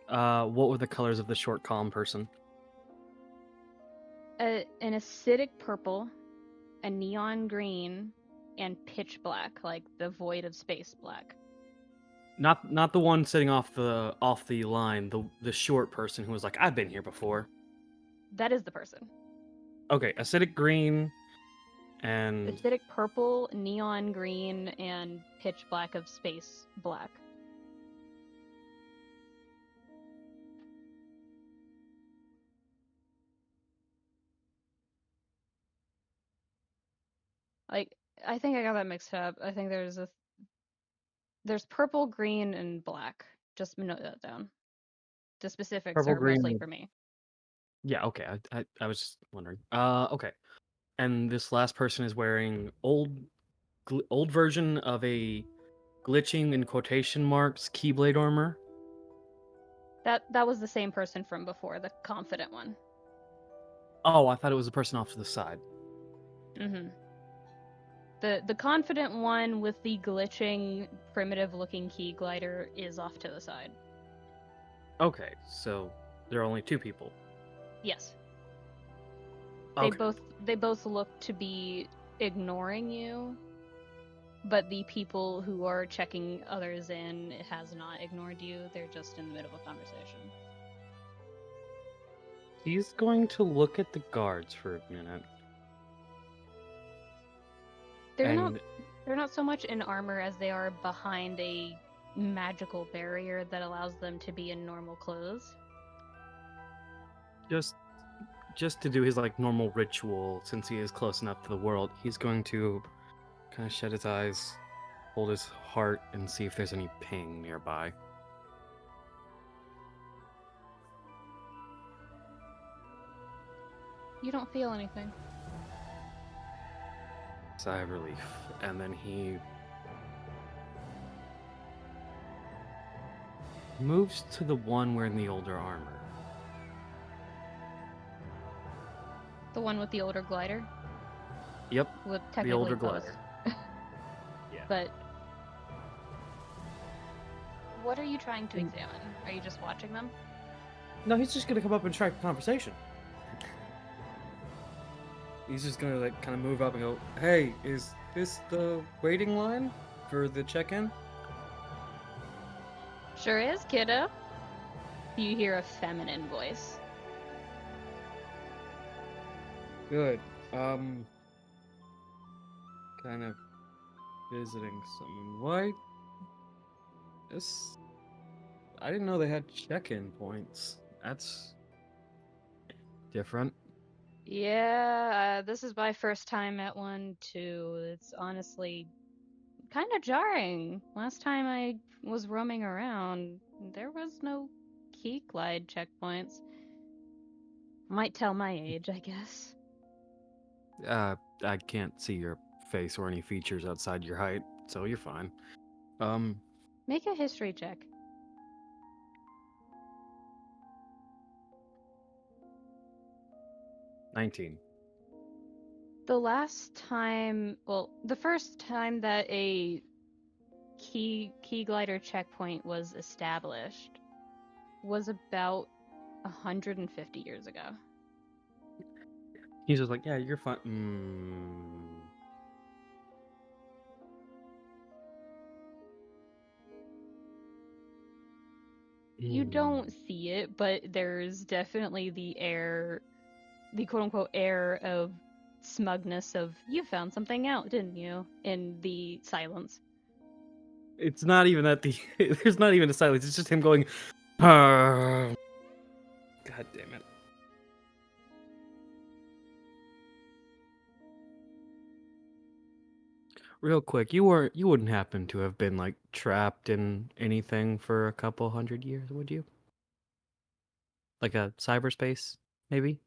What were the colors of the short calm person? An acidic purple, a neon green, and pitch black, like the void of space black. Not the one sitting off the line. The short person who was like, I've been here before. That is the person. Okay, acidic green and Acidic purple, neon green, and pitch black of space black. Like, I think I got that mixed up. I think there's purple, green, and black. Just note that down. The specifics Purple, are mostly green. for me. Yeah, okay. I was just wondering. Okay. And this last person is wearing old version of a glitching in quotation marks keyblade armor. That was the same person from before, the confident one. Oh, I thought it was the person off to the side. Mm-hmm. The confident one with the glitching, primitive-looking key glider is off to the side. Okay, so there are only two people. Yes. Okay. They both look to be ignoring you, but the people who are checking others in has not ignored you. They're just in the middle of a conversation. He's going to look at the guards for a minute. They're not And they're not so much in armor as they are behind a magical barrier that allows them to be in normal clothes. just to do his like normal ritual, since he is close enough to the world, he's going to kind of shut his eyes, hold his heart, and see if there's any ping nearby. You don't feel anything. Sigh of relief. And then he moves to the one wearing the older armor. The one with the older glider? Yep, With the technically older both. glider. Yeah. But what are you trying to examine? Are you just watching them? No, he's just gonna come up and strike a conversation. He's just gonna like kind of move up and go, "Hey, is this the waiting line for the check-in?" Sure is, kiddo. You hear a feminine voice. Good. Kind of visiting someone. Why? This. I didn't know they had check-in points. That's different. Yeah, this is my first time at one too. It's honestly kind of jarring. Last time I was roaming around, there was no key glide checkpoints. Might tell my age, I guess. I can't see your face or any features outside your height, so you're fine. Um, Make a history check. 19. The first time that a key glider checkpoint was established was about 150 years ago. He's just like, yeah, you're fine. Mm. You don't see it, but there's definitely the quote unquote air of smugness of you found something out, didn't you? In the silence. It's not even that the there's not even a silence. It's just him going, God damn it. Real quick, you wouldn't happen to have been like trapped in anything for a couple hundred years, would you? Like a cyberspace, maybe?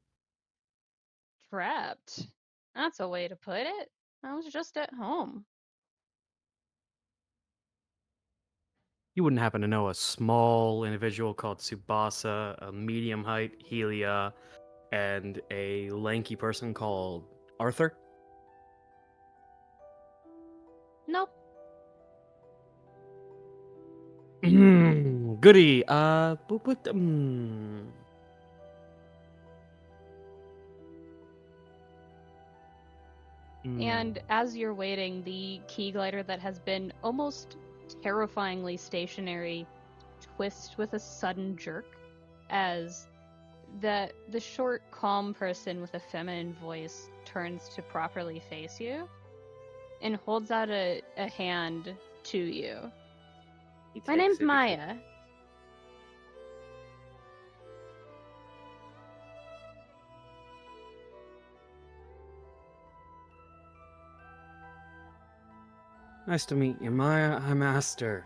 Trapped. That's a way to put it. I was just at home. You wouldn't happen to know a small individual called Tsubasa, a medium height Helia, and a lanky person called Arthur? Nope. Goody. And as you're waiting, the key glider that has been almost terrifyingly stationary twists with a sudden jerk as the short, calm person with a feminine voice turns to properly face you and holds out a hand to you. He My takes name's it because Maya. Nice to meet you, Maya. I'm Aster.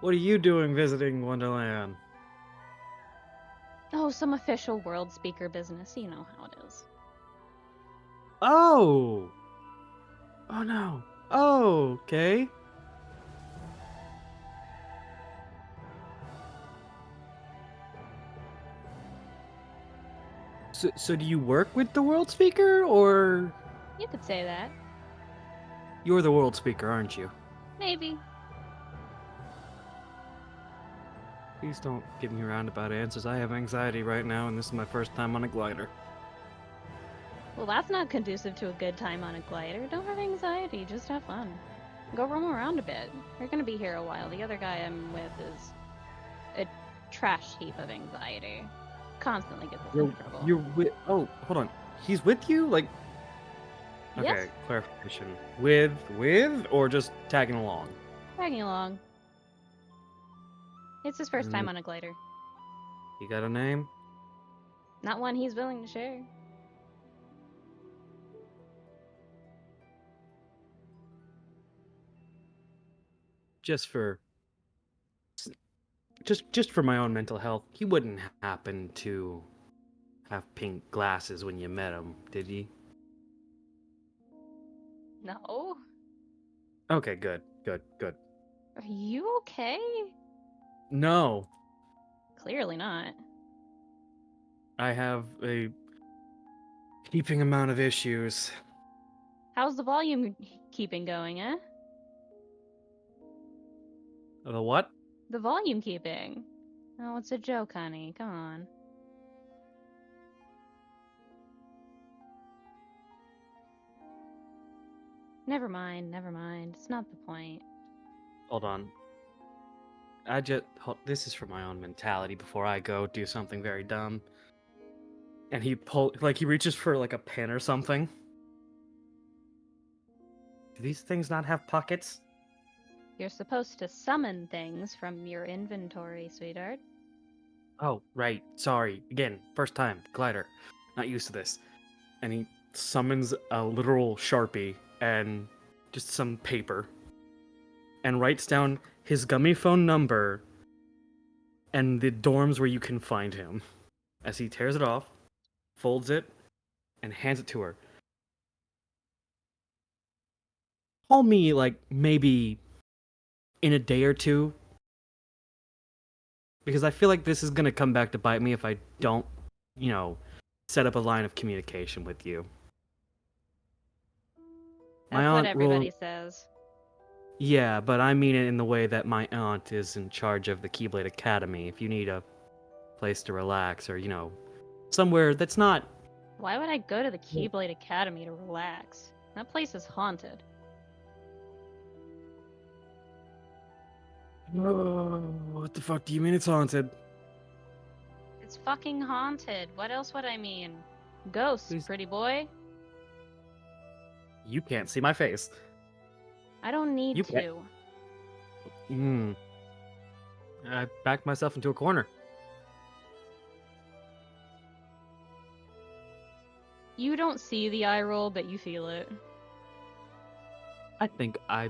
What are you doing visiting Wonderland? Oh, some official world speaker business. You know how it is. Oh! Oh no. Oh, okay. So do you work with the world speaker, or You could say that. you're the world speaker, aren't you? Maybe. Please don't give me roundabout answers. I have anxiety right now, and this is my first time on a glider. Well, that's not conducive to a good time on a glider. Don't have anxiety, just have fun. Go roam around a bit. You're gonna be here a while. The other guy I'm with is a trash heap of anxiety. Constantly gets us into trouble. You're with. Oh, hold on. He's with you? Like, Yes? okay, clarification. With, or just tagging along? Tagging along. It's his first time And on a glider. you got a name? Not one he's willing to share. Just for just for my own mental health. He wouldn't happen to have pink glasses when you met him, did he? No? Okay, good. Are you okay? No, Clearly not. I have a heaping amount of issues. How's the volume keeping going, eh? The what? The volume keeping. Oh, it's a joke, honey. Come on. Never mind, never mind. It's not the point. Hold on. This is for my own mentality before I go do something very dumb. And he reaches for like a pen or something. Do these things not have pockets? You're supposed to summon things from your inventory, sweetheart. Oh, right. Sorry. Again, first time glider. Not used to this. And he summons a literal Sharpie and just some paper and writes down his gummy phone number and the dorms where you can find him. As he tears it off, folds it, and hands it to her. Call me, like, maybe in a day or two, because I feel like this is gonna come back to bite me if I don't, you know, set up a line of communication with you. My That's what aunt everybody will. says. Yeah, but I mean it in the way that my aunt is in charge of the Keyblade Academy. If you need a place to relax or, somewhere that's not. Why would I go to the Keyblade Academy to relax? That place is haunted. Oh, what the fuck do you mean it's haunted? It's fucking haunted. What else would I mean? Ghosts, Please. pretty boy. You can't see my face. I don't need You can't. to. I backed myself into a corner. You don't see the eye roll, but you feel it. I think I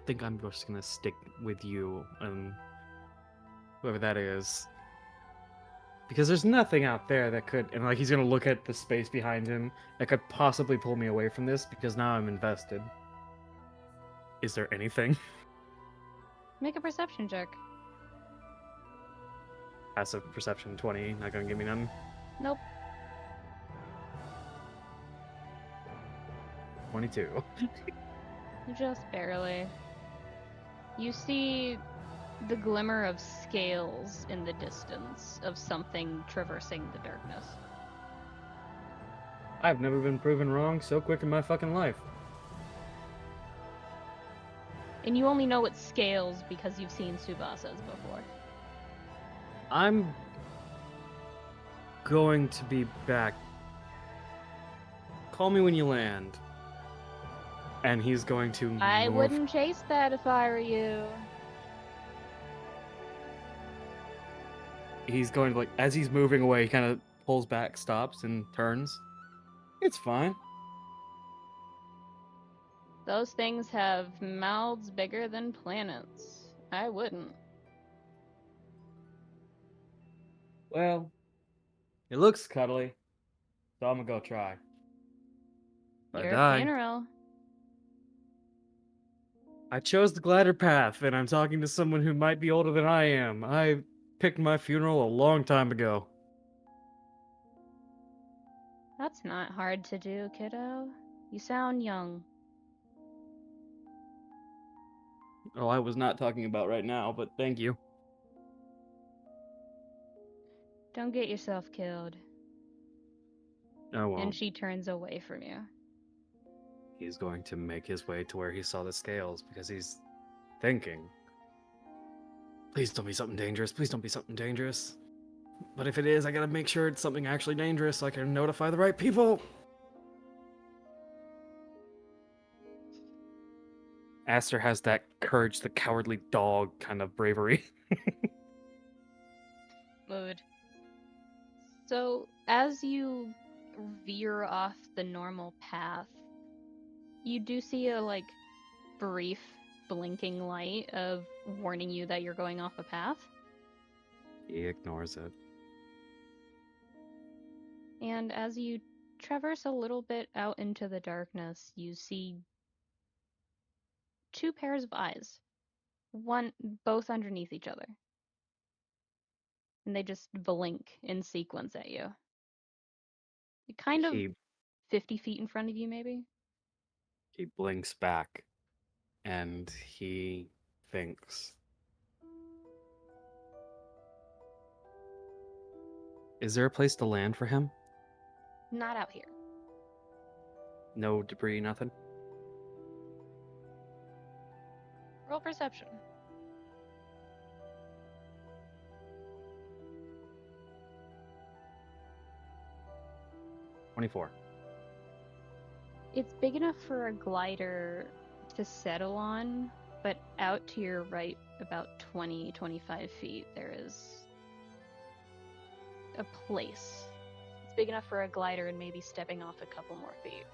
think I'm just gonna stick with you and whoever that is. Because there's nothing out there that could, and like he's gonna look at the space behind him that could possibly pull me away from this because now I'm invested. Is there anything? Make a perception check. Passive perception 20, not gonna give me none. Nope. 22. Just barely. You see the glimmer of scales in the distance of something traversing the darkness. I've never been proven wrong so quick in my fucking life. And you only know it's scales because you've seen Tsubasas before. I'm going to be back. Call me when you land. And he's going to I wouldn't chase that if I were you. He's going to, like, as he's moving away, he kind of pulls back, stops, and turns. It's fine. Those things have mouths bigger than planets. I wouldn't. Well, it looks cuddly, so I'm gonna go try. If I Your die, funeral. I chose the glider path, and I'm talking to someone who might be older than I am. I picked my funeral a long time ago. That's not hard to do, kiddo. You sound young. Oh, I was not talking about right now, but thank you. Don't get yourself killed. Oh well. And she turns away from you. He's going to make his way to where he saw the scales because he's thinking. Please don't be something dangerous. Please don't be something dangerous. But if it is, I gotta make sure it's something actually dangerous so I can notify the right people. Aster has that courage, the cowardly dog kind of bravery. Mood. So, as you veer off the normal path, you do see a, brief blinking light of warning you that you're going off a path. He ignores it. And as you traverse a little bit out into the darkness, you see two pairs of eyes. Both underneath each other. And they just blink in sequence at you. Kind of He 50 feet in front of you, maybe? he blinks back and he thinks. Is there a place to land for him? Not out here. No debris, nothing? Roll perception. 24. It's big enough for a glider to settle on, but out to your right, about 20-25 feet, there is a place. It's big enough for a glider and maybe stepping off a couple more feet.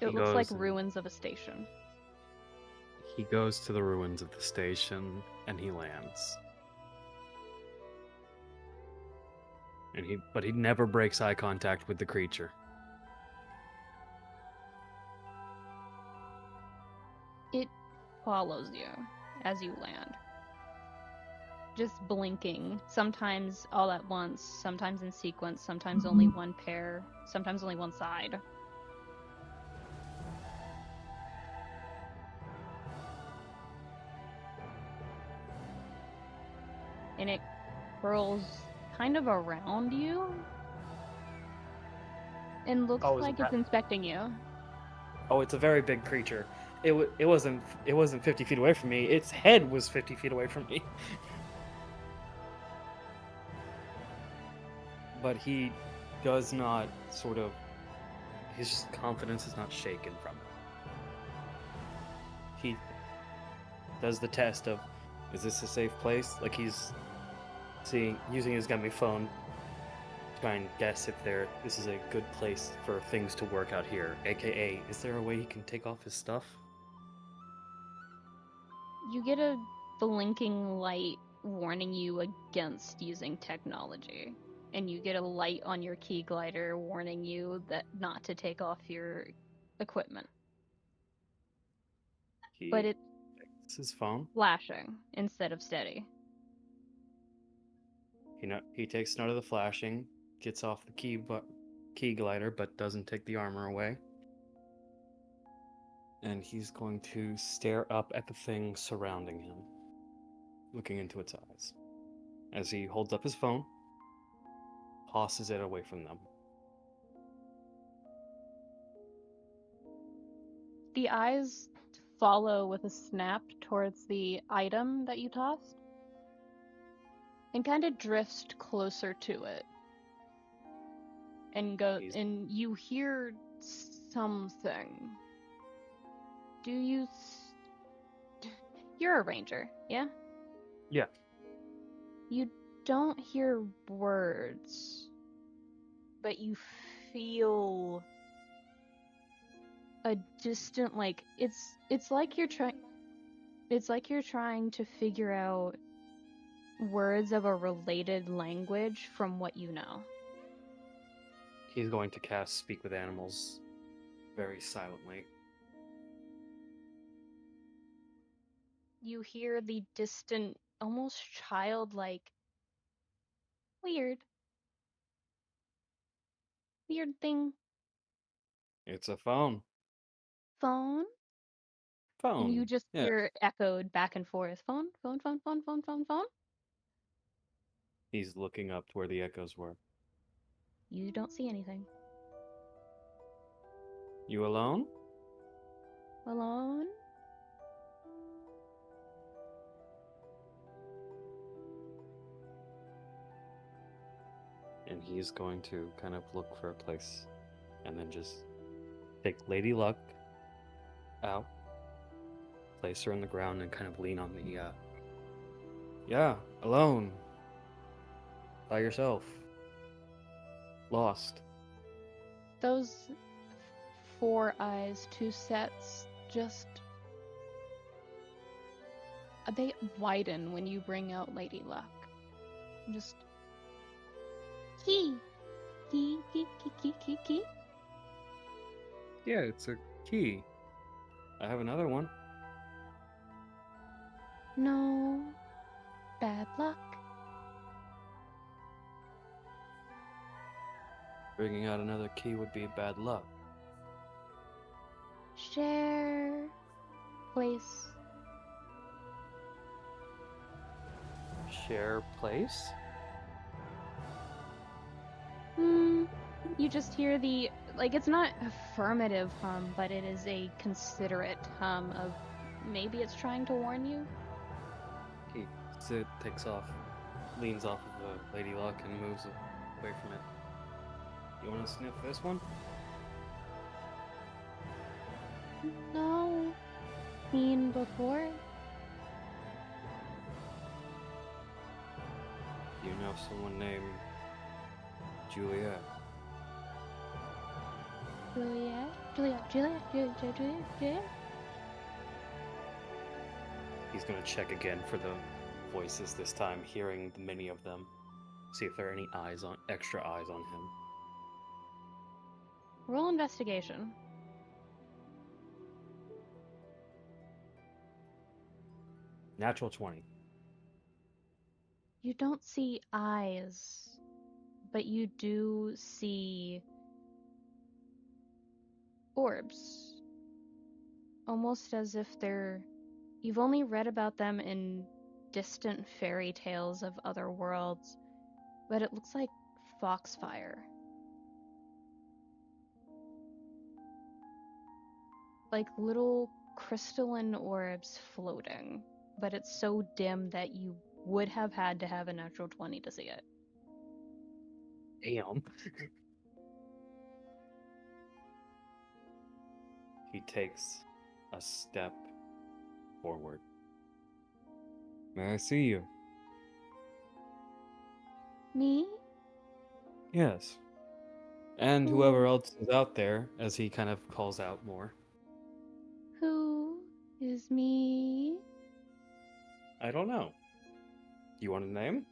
It looks like ruins of a station. He goes to the ruins of the station and he lands. But he never breaks eye contact with the creature. It follows you as you land. Just blinking, sometimes all at once, sometimes in sequence, sometimes only one pair, sometimes only one side. And it curls kind of around you and looks like it's inspecting you. Oh, it's a very big creature. It wasn't 50 feet away from me. Its head was 50 feet away from me. But he does not his confidence is not shaken from it. He does the test of, is this a safe place? Like he's using his gummy phone to try and guess if this is a good place for things to work out here. AKA, is there a way he can take off his stuff? You get a blinking light warning you against using technology. And you get a light on your key glider warning you that not to take off your equipment. But it's his phone. flashing instead of steady. He takes note of the flashing, gets off the key glider, but doesn't take the armor away. And he's going to stare up at the thing surrounding him, looking into its eyes. As he holds up his phone, tosses it away from them. The eyes follow with a snap towards the item that you tossed and kind of drift closer to it. And and you hear something. You're a ranger, yeah? Yeah. You don't hear words, but you feel a distant, like, it's like you're trying to figure out words of a related language from what you know. He's going to cast Speak with Animals very silently. You hear the distant, almost childlike, weird thing, It's a phone. phone. And you Phone. just Yeah. hear echoed back and forth, phone, phone, phone, phone, phone, phone, phone. He's looking up to where the echoes were. You don't see anything. You alone? Alone? And he's going to kind of look for a place and then just take Lady Luck out, place her on the ground, and kind of lean on the, yeah, alone. By yourself. Lost. Those four eyes, two sets, just they widen when you bring out Lady Luck. Just key, key, key, key, key, key, key. Yeah, it's a key. I have another one. No bad luck. Bringing out another key would be bad luck. Share place. Share place? You just hear the, like, it's not affirmative hum, but it is a considerate hum of maybe it's trying to warn you. He takes off, leans off of the Lady Luck and moves away from it. You want to sniff this one? No. Seen before? You know someone named Juliet? Juliet? He's gonna check again for the voices this time, hearing many of them. See if there are any extra eyes on him. Roll investigation. Natural 20. You don't see eyes, but you do see orbs. Almost as if you've only read about them in distant fairy tales of other worlds, but it looks like foxfire. Like little crystalline orbs floating, but it's so dim that you would have had to have a natural 20 to see it. Damn. He takes a step forward. May I see you? Me? Yes. And whoever else is out there, as he kind of calls out more. Who is me? I don't know. You want a name?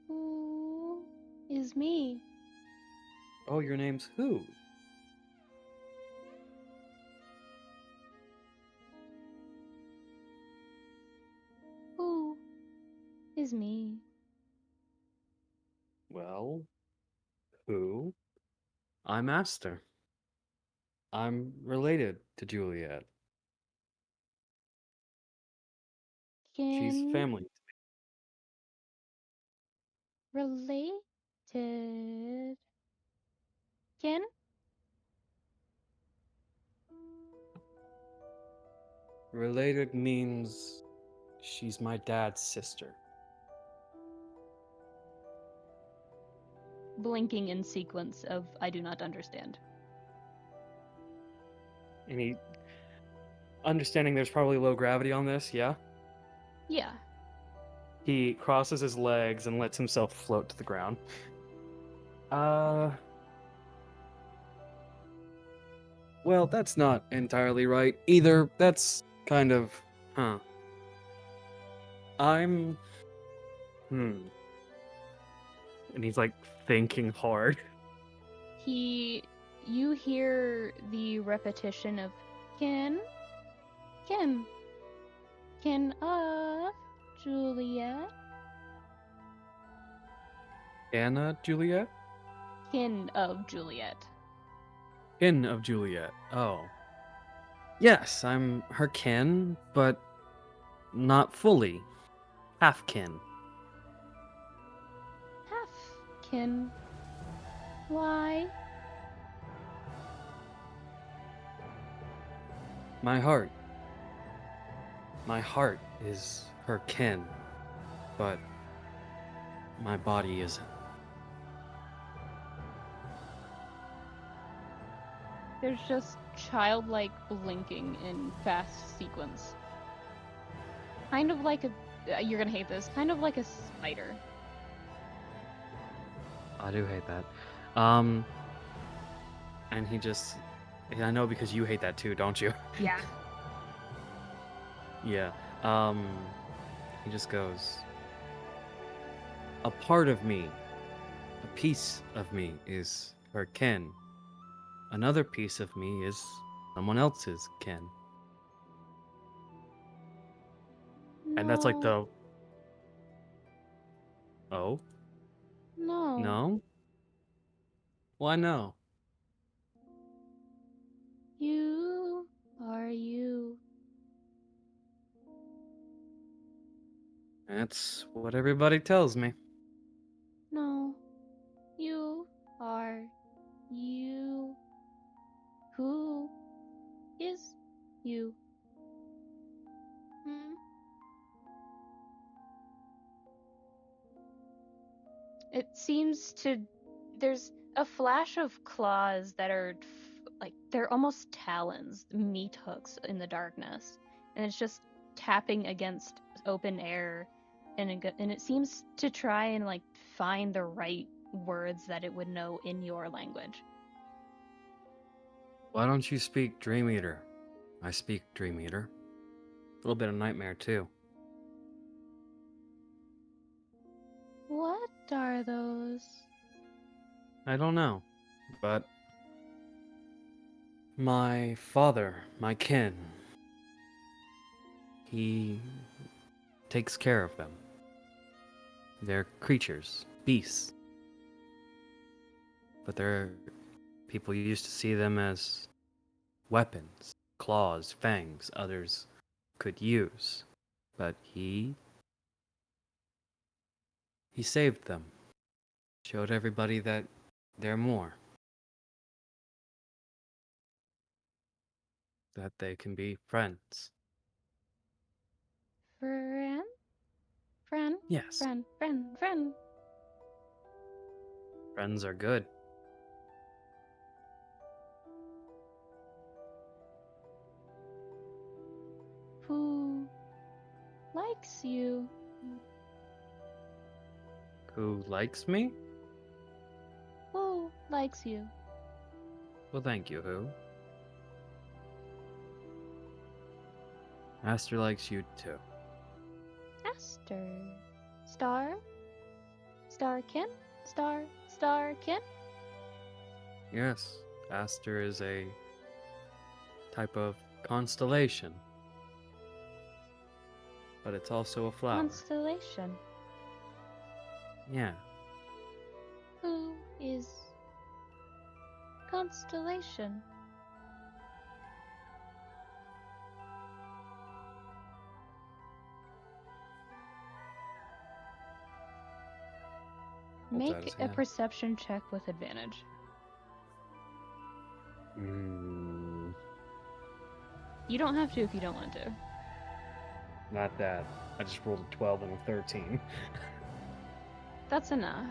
Who is me? Oh, your name's who? Who is me? Well, who? I'm Aster. I'm related to Juliet. She's Kin family. related. Kin? Related means she's my dad's sister. Blinking in sequence of I do not understand. And he, understanding there's probably low gravity on this, yeah? Yeah. He crosses his legs and lets himself float to the ground. Well, that's not entirely right either. That's kind of, huh. I'm, hmm. And he's like thinking hard. You hear the repetition of kin, kin, kin of Juliet, Anna Juliet? kin of Juliet. Kin of Juliet. Oh. Yes, I'm her kin, but not fully. Half kin. Half kin. Why? My heart. My heart is her kin, but my body isn't. There's just childlike blinking in fast sequence. Kind of like you're gonna hate this, kind of like a spider. I do hate that. And he just, I know because you hate that too, don't you? Yeah. Yeah. He just goes, a part of me, a piece of me is her kin. Another piece of me is someone else's kin. And that's like No, the, oh, no. no? Why no? You are you. That's what everybody tells me. No, you are you. Who is you? Hmm? It seems to. There's a flash of claws that are like they're almost talons, meat hooks in the darkness, and it's just tapping against open air, and it seems to try and like find the right words that it would know in your language. Why don't you speak Dream Eater? I speak Dream Eater. A little bit of Nightmare too. What are those? I don't know, but my father, my kin, he takes care of them. They're creatures, beasts. But they're people used to see them as weapons, claws, fangs others could use. But he saved them. Showed everybody that they're more. That they can be friends. Friend, friend, Yes, friend, friend, friend. friends are good. Who likes you? Who likes me? Who likes you? Well, thank you, Who. Aster likes you too. Aster. Star? Starkin? Starkin? Yes, Aster is a type of constellation. But it's also a flower. Constellation. Yeah. Who is constellation? Holds out his Make a hand. perception check with advantage. You don't have to if you don't want to. Not that. I just rolled a 12 and a 13. That's enough.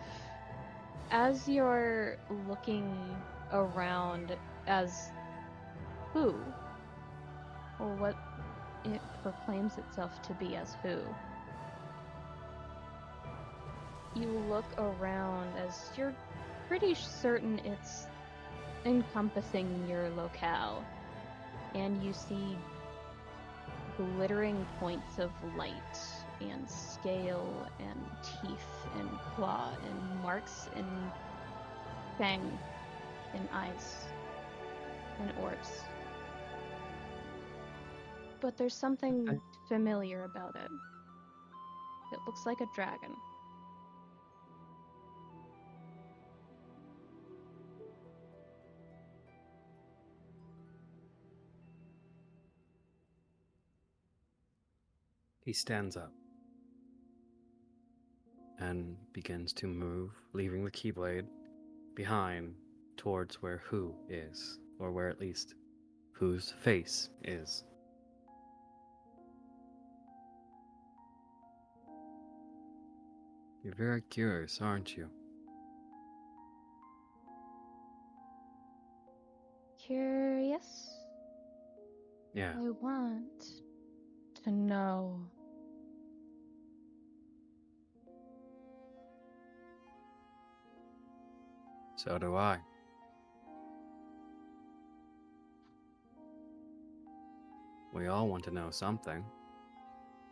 As you're looking around as who, or what it proclaims itself to be as who, you look around as you're pretty certain it's encompassing your locale, and you see glittering points of light and scale and teeth and claw and marks and fang and eyes and orbs. But there's something Okay. familiar about it. It looks like a dragon. He stands up and begins to move, leaving the Keyblade behind towards where Who is, or where at least Who's face is. You're very curious, aren't you? Curious? Yeah, I want to know. so do I. We all want to know something.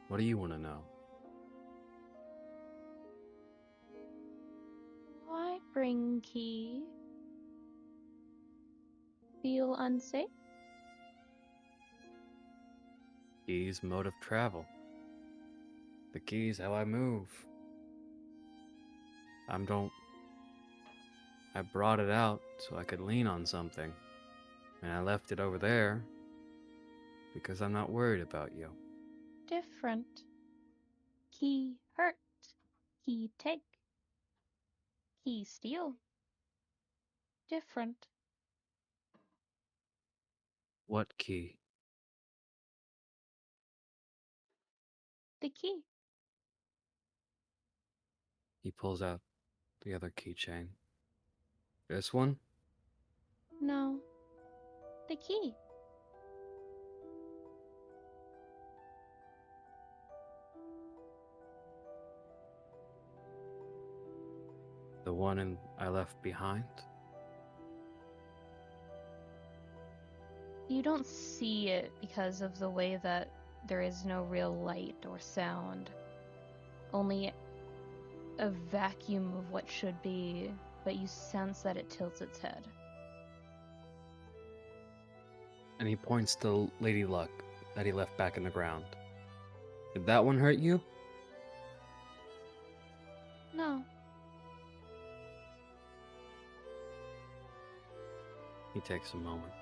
What do you want to know? Why bring key? Feel unsafe? Key's mode of travel. The key's how I move. I brought it out so I could lean on something. And I left it over there because I'm not worried about you. Different. Key hurt. Key take. Key steal. Different. What key? The key. He pulls out the other keychain. This one? No. The key. The one I left behind? You don't see it because of the way that there is no real light or sound. Only a vacuum of what should be, but you sense that it tilts its head. And he points to Lady Luck that he left back in the ground. Did that one hurt you? No. He takes a moment.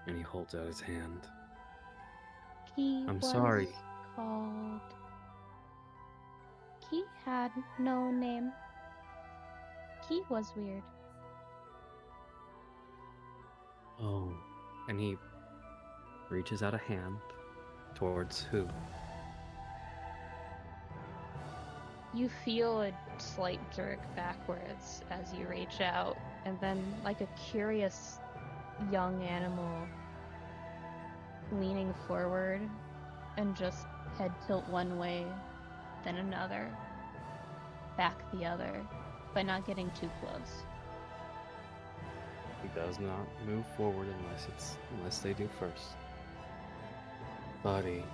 And he holds out his hand. Key I'm was sorry. called... Key had no name. Key was weird. Oh. And he reaches out a hand towards Who. You feel a slight jerk backwards as you reach out, and then, like a curious young animal, leaning forward and just head tilt one way, then another, back the other, but not getting too close. He does not move forward unless they do first. Buddy.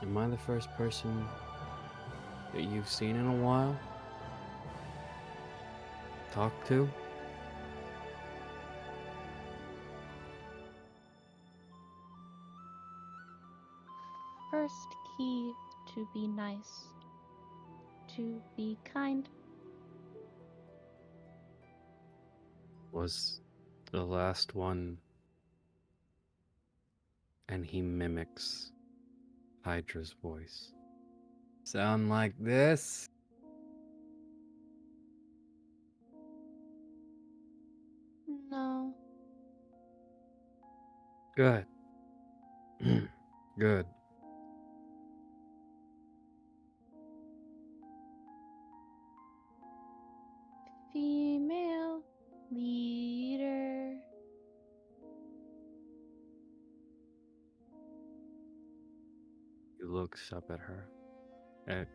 Am I the first person that you've seen in a while? Talk to? First key to be nice, to be kind. Was the last one, and he mimics Hydra's voice. Sound like this? No. Good. Good. Female leader. You looks up at her. At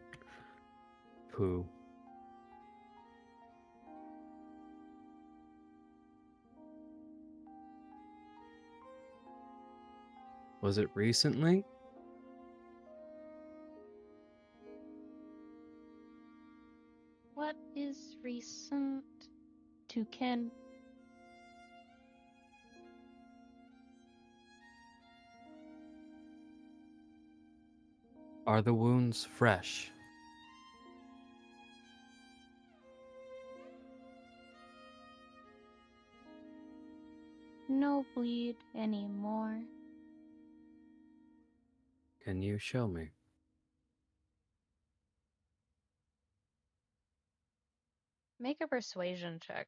Pooh. Was it recently? What is recent to Ken? Are the wounds fresh? No bleed anymore. Can you show me? Make a persuasion check.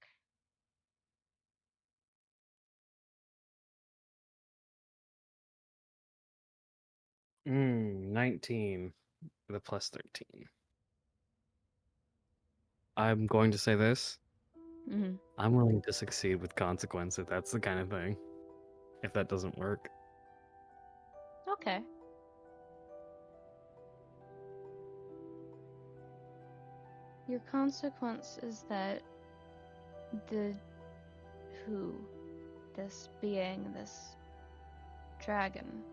19 with a plus 13. I'm going to say this. Mm-hmm. I'm willing to succeed with consequence if that's the kind of thing. If that doesn't work. Okay. Your consequence is that the this being, this dragon,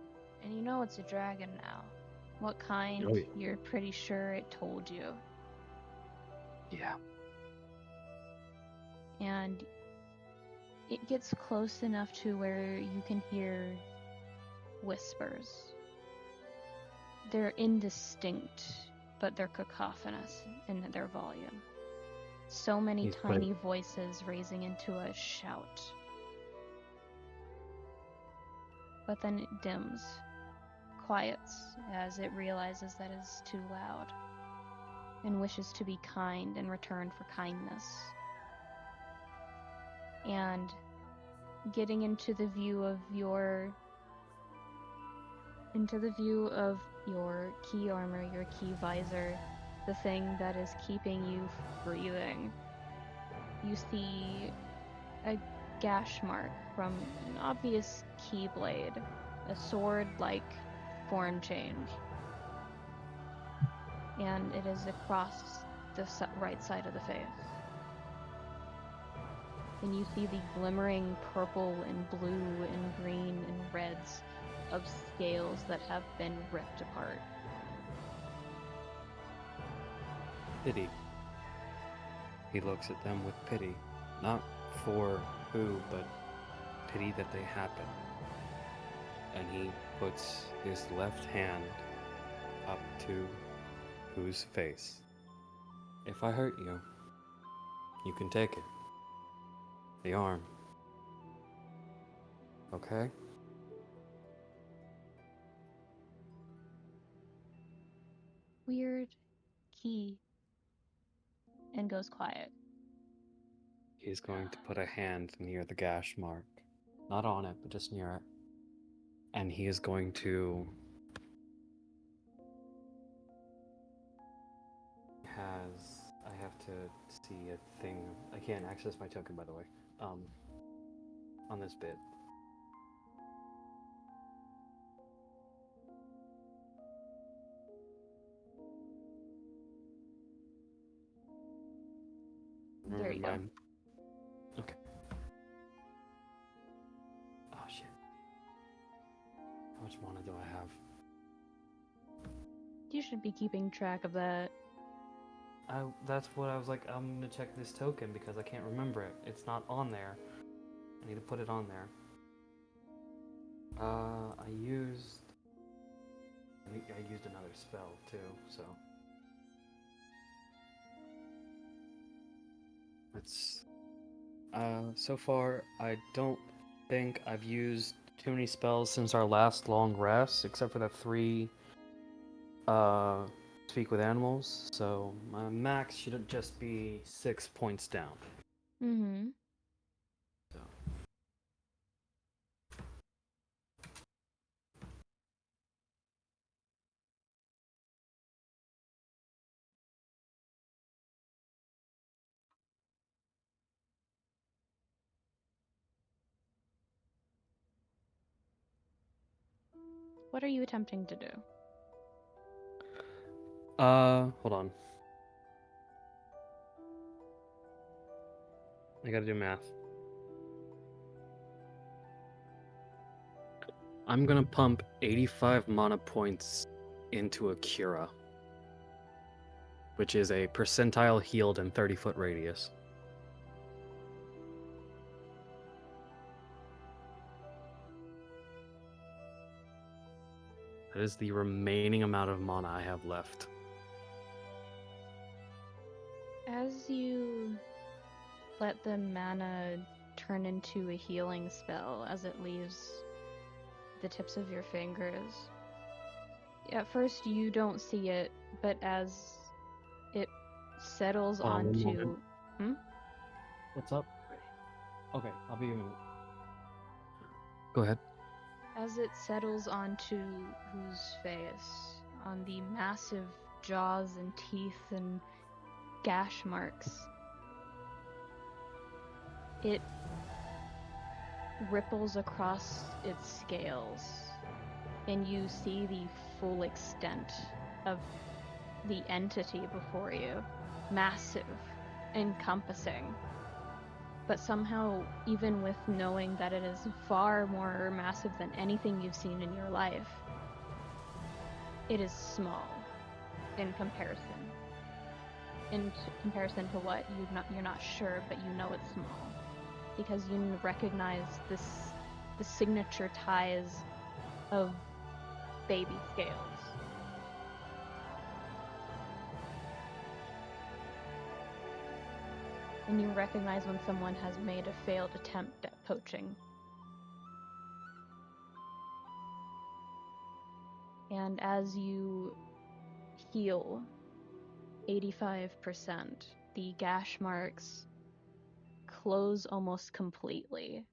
and you know it's a dragon now. What kind? Oh, yeah. You're pretty sure it told you. Yeah. And it gets close enough to where you can hear whispers. They're indistinct, but they're cacophonous in their volume. So many He's tiny voices raising into a shout. But then it dims, quiets as it realizes that it's too loud, and wishes to be kind in return for kindness. And getting into the view of your key armor, your key visor, the thing that is keeping you breathing. You see a gash mark from an obvious keyblade, a sword-like form change, and it is across the right side of the face. And you see the glimmering purple and blue and green and reds of scales that have been ripped apart. Pity. He looks at them with pity. Not for who, but pity that they happen. And he puts his left hand up to Pooh's face. If I hurt you, you can take it. The arm. Okay? Weird key. And goes quiet. He's going to put a hand near the gash mark. Not on it, but just near it. And he is going to I have to see a thing. I can't access my token, by the way. On this bit. There you go. Okay. Oh shit. How much mana do I have? You should be keeping track of that. That's what I was like, I'm gonna check this token because I can't remember it. It's not on there. I need to put it on there. I used another spell too, so it's so far I don't think I've used too many spells since our last long rest, except for the 3 speak with animals, so my max should just be 6 points down. Mm-hmm. So. What are you attempting to do? Hold on. I gotta do math. I'm gonna pump 85 mana points into a Cura, which is a percentile healed in 30-foot radius. That is the remaining amount of mana I have left. As you let the mana turn into a healing spell as it leaves the tips of your fingers, at first you don't see it, but as it settles Hold on one onto... moment. What's up? Okay, I'll be a minute. Go ahead. As it settles onto Hu's face, on the massive jaws and teeth and gash marks, it ripples across its scales, and you see the full extent of the entity before you. Massive, encompassing. But somehow, even with knowing that it is far more massive than anything you've seen in your life, it is small in comparison. In comparison to what, you're not sure, but you know it's small. Because you recognize the signature ties of baby scales. And you recognize when someone has made a failed attempt at poaching. And as you heal 85%, the gash marks close almost completely.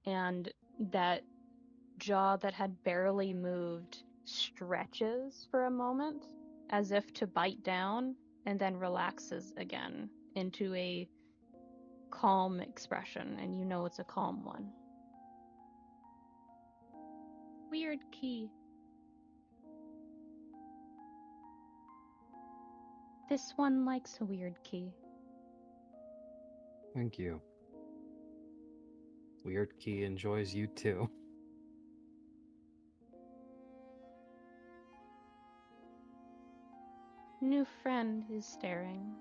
And that jaw that had barely moved stretches for a moment, as if to bite down, and then relaxes again into a calm expression, and you know it's a calm one. Weird key. This one likes a weird key. Thank you. Weird Key enjoys you too. New friend is staring.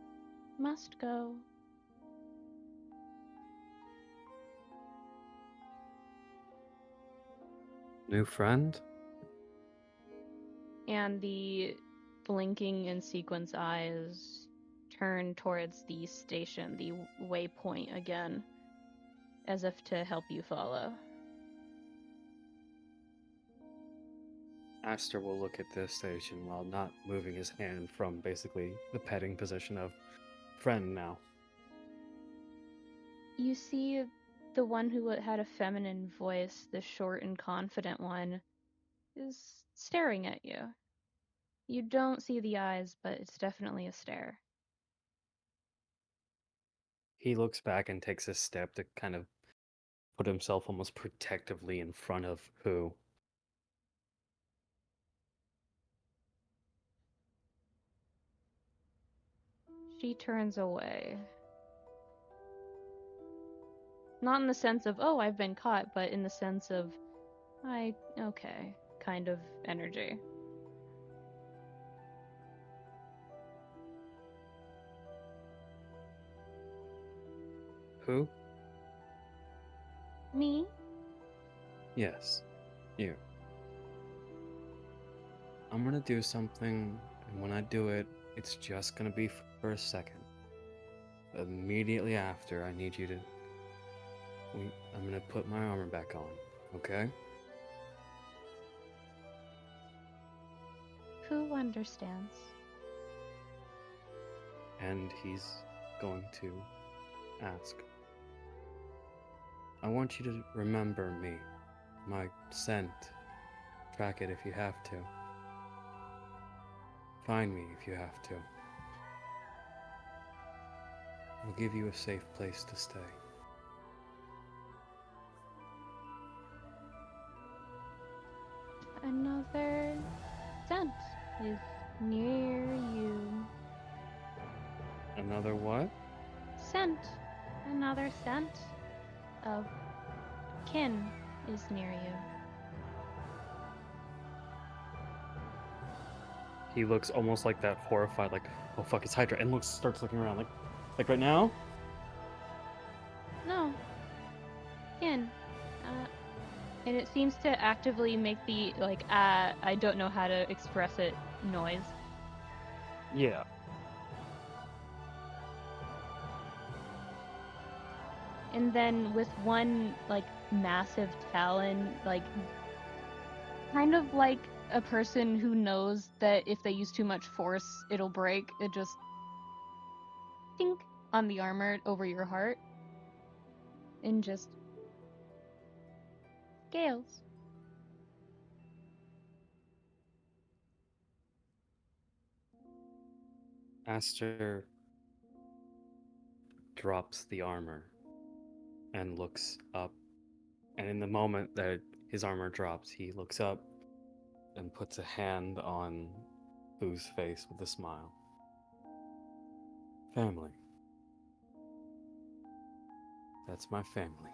Must go. New friend? And the blinking in sequence eyes turn towards the station, the waypoint again, as if to help you follow. Aster will look at this station while not moving his hand from basically the petting position of friend now. You see the one who had a feminine voice, the short and confident one, is staring at you. You don't see the eyes, but it's definitely a stare. He looks back and takes a step to kind of put himself almost protectively in front of Who. She turns away. Not in the sense of, oh, I've been caught, but in the sense of, okay, kind of energy. Who? Me? Yes, you. I'm gonna do something, and when I do it, it's just gonna be for a second. Immediately after, I need you to... I'm gonna put my armor back on, okay? Who understands? And he's going to ask. I want you to remember me, my scent. Track it if you have to. Find me if you have to. I'll give you a safe place to stay. Another scent is Near you. Another what? Scent. Another scent of kin is near you. He looks almost like that horrified, like, oh fuck, it's Hydra, and starts looking around, like right now. No. Kin. And it seems to actively make the, like, I don't know how to express it noise. Yeah. And then with one, like, massive talon, like, kind of like a person who knows that if they use too much force, it'll break. It just tink on the armor over your heart. And just scales. Aster drops the armor and looks up. And in the moment that his armor drops, he looks up and puts a hand on Boo's face with a smile. Family. That's my family.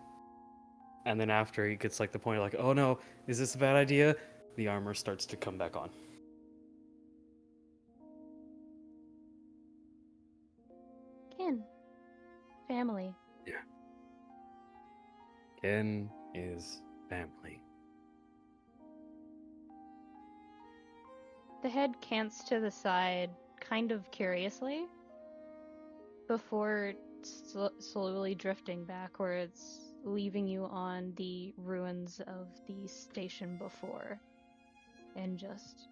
And then after he gets like the point, like, oh no, is this a bad idea? The armor starts to come back on. Kin. Family. Yeah. Ken is family. The head cants to the side, kind of curiously, before slowly drifting backwards, leaving you on the ruins of the station before. And just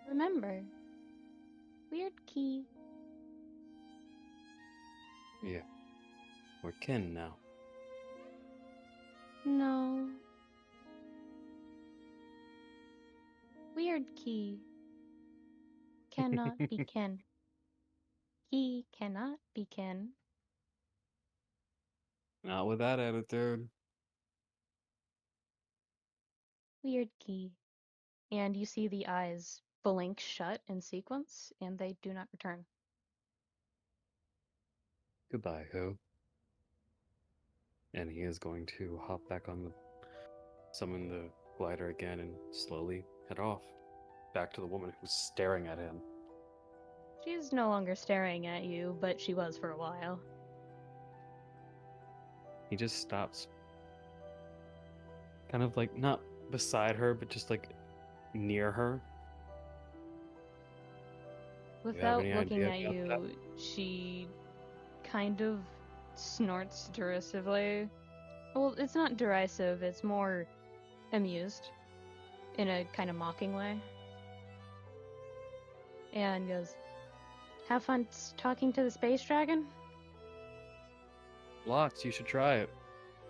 remember, weird key. Yeah. We're kin now. No. Weird key. Cannot be kin. Key cannot be kin. Not with that attitude. Weird key. And you see the eyes blink shut in sequence, and they do not return. Goodbye, Who. And he is going to hop back on summon the glider again and slowly head off. Back to the woman who's staring at him. She's no longer staring at you, but she was for a while. He just stops. Kind of like not beside her, but just like near her. You have Without any looking idea at about that? you, she kind of snorts derisively. Well, it's not derisive, it's more amused in a kind of mocking way. And goes, have fun talking to the space dragon? Lots, you should try it.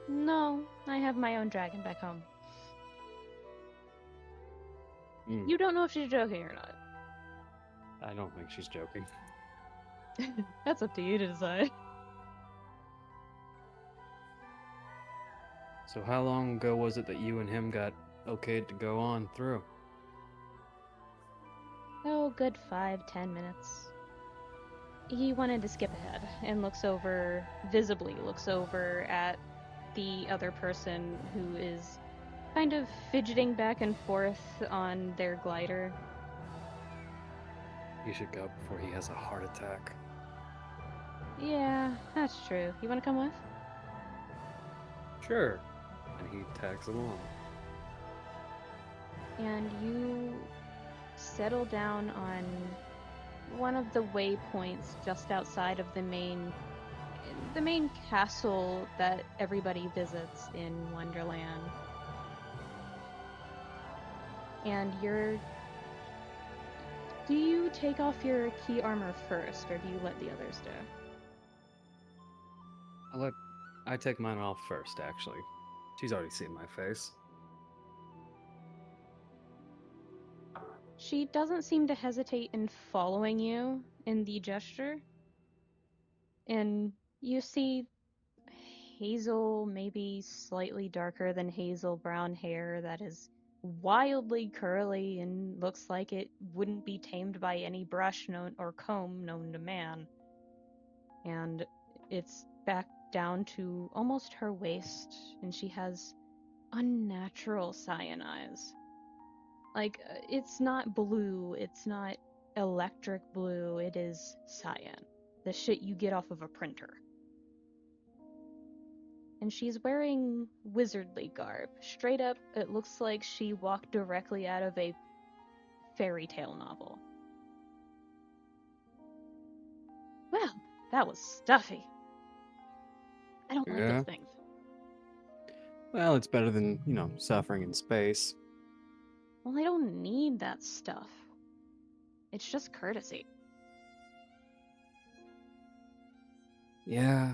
No, I have my own dragon back home. Mm, You don't know if she's joking or not. I don't think she's joking. That's up to you to decide. So how long ago was it that you and him got okayed to go on through? Oh, good 5-10 minutes. He wanted to skip ahead and visibly looks over at the other person who is kind of fidgeting back and forth on their glider. You should go before he has a heart attack. Yeah, that's true. You want to come with? Sure. And he tags along. And you settle down on one of the waypoints just outside of the main castle that everybody visits in Wonderland. And do you take off your key armor first, or do you let the others do? I take mine off first, actually. She's already seen my face. She doesn't seem to hesitate in following you in the gesture. And you see hazel, maybe slightly darker than hazel brown hair that is wildly curly and looks like it wouldn't be tamed by any brush known or comb known to man. And it's back down to almost her waist, and she has unnatural cyan eyes. Like, it's not blue, it's not electric blue, it is cyan. The shit you get off of a printer. And she's wearing wizardly garb. Straight up, it looks like she walked directly out of a fairy tale novel. Well, that was stuffy. I don't like those Yeah. things. Well, it's better than, suffering in space. Well, I don't need that stuff. It's just courtesy. Yeah.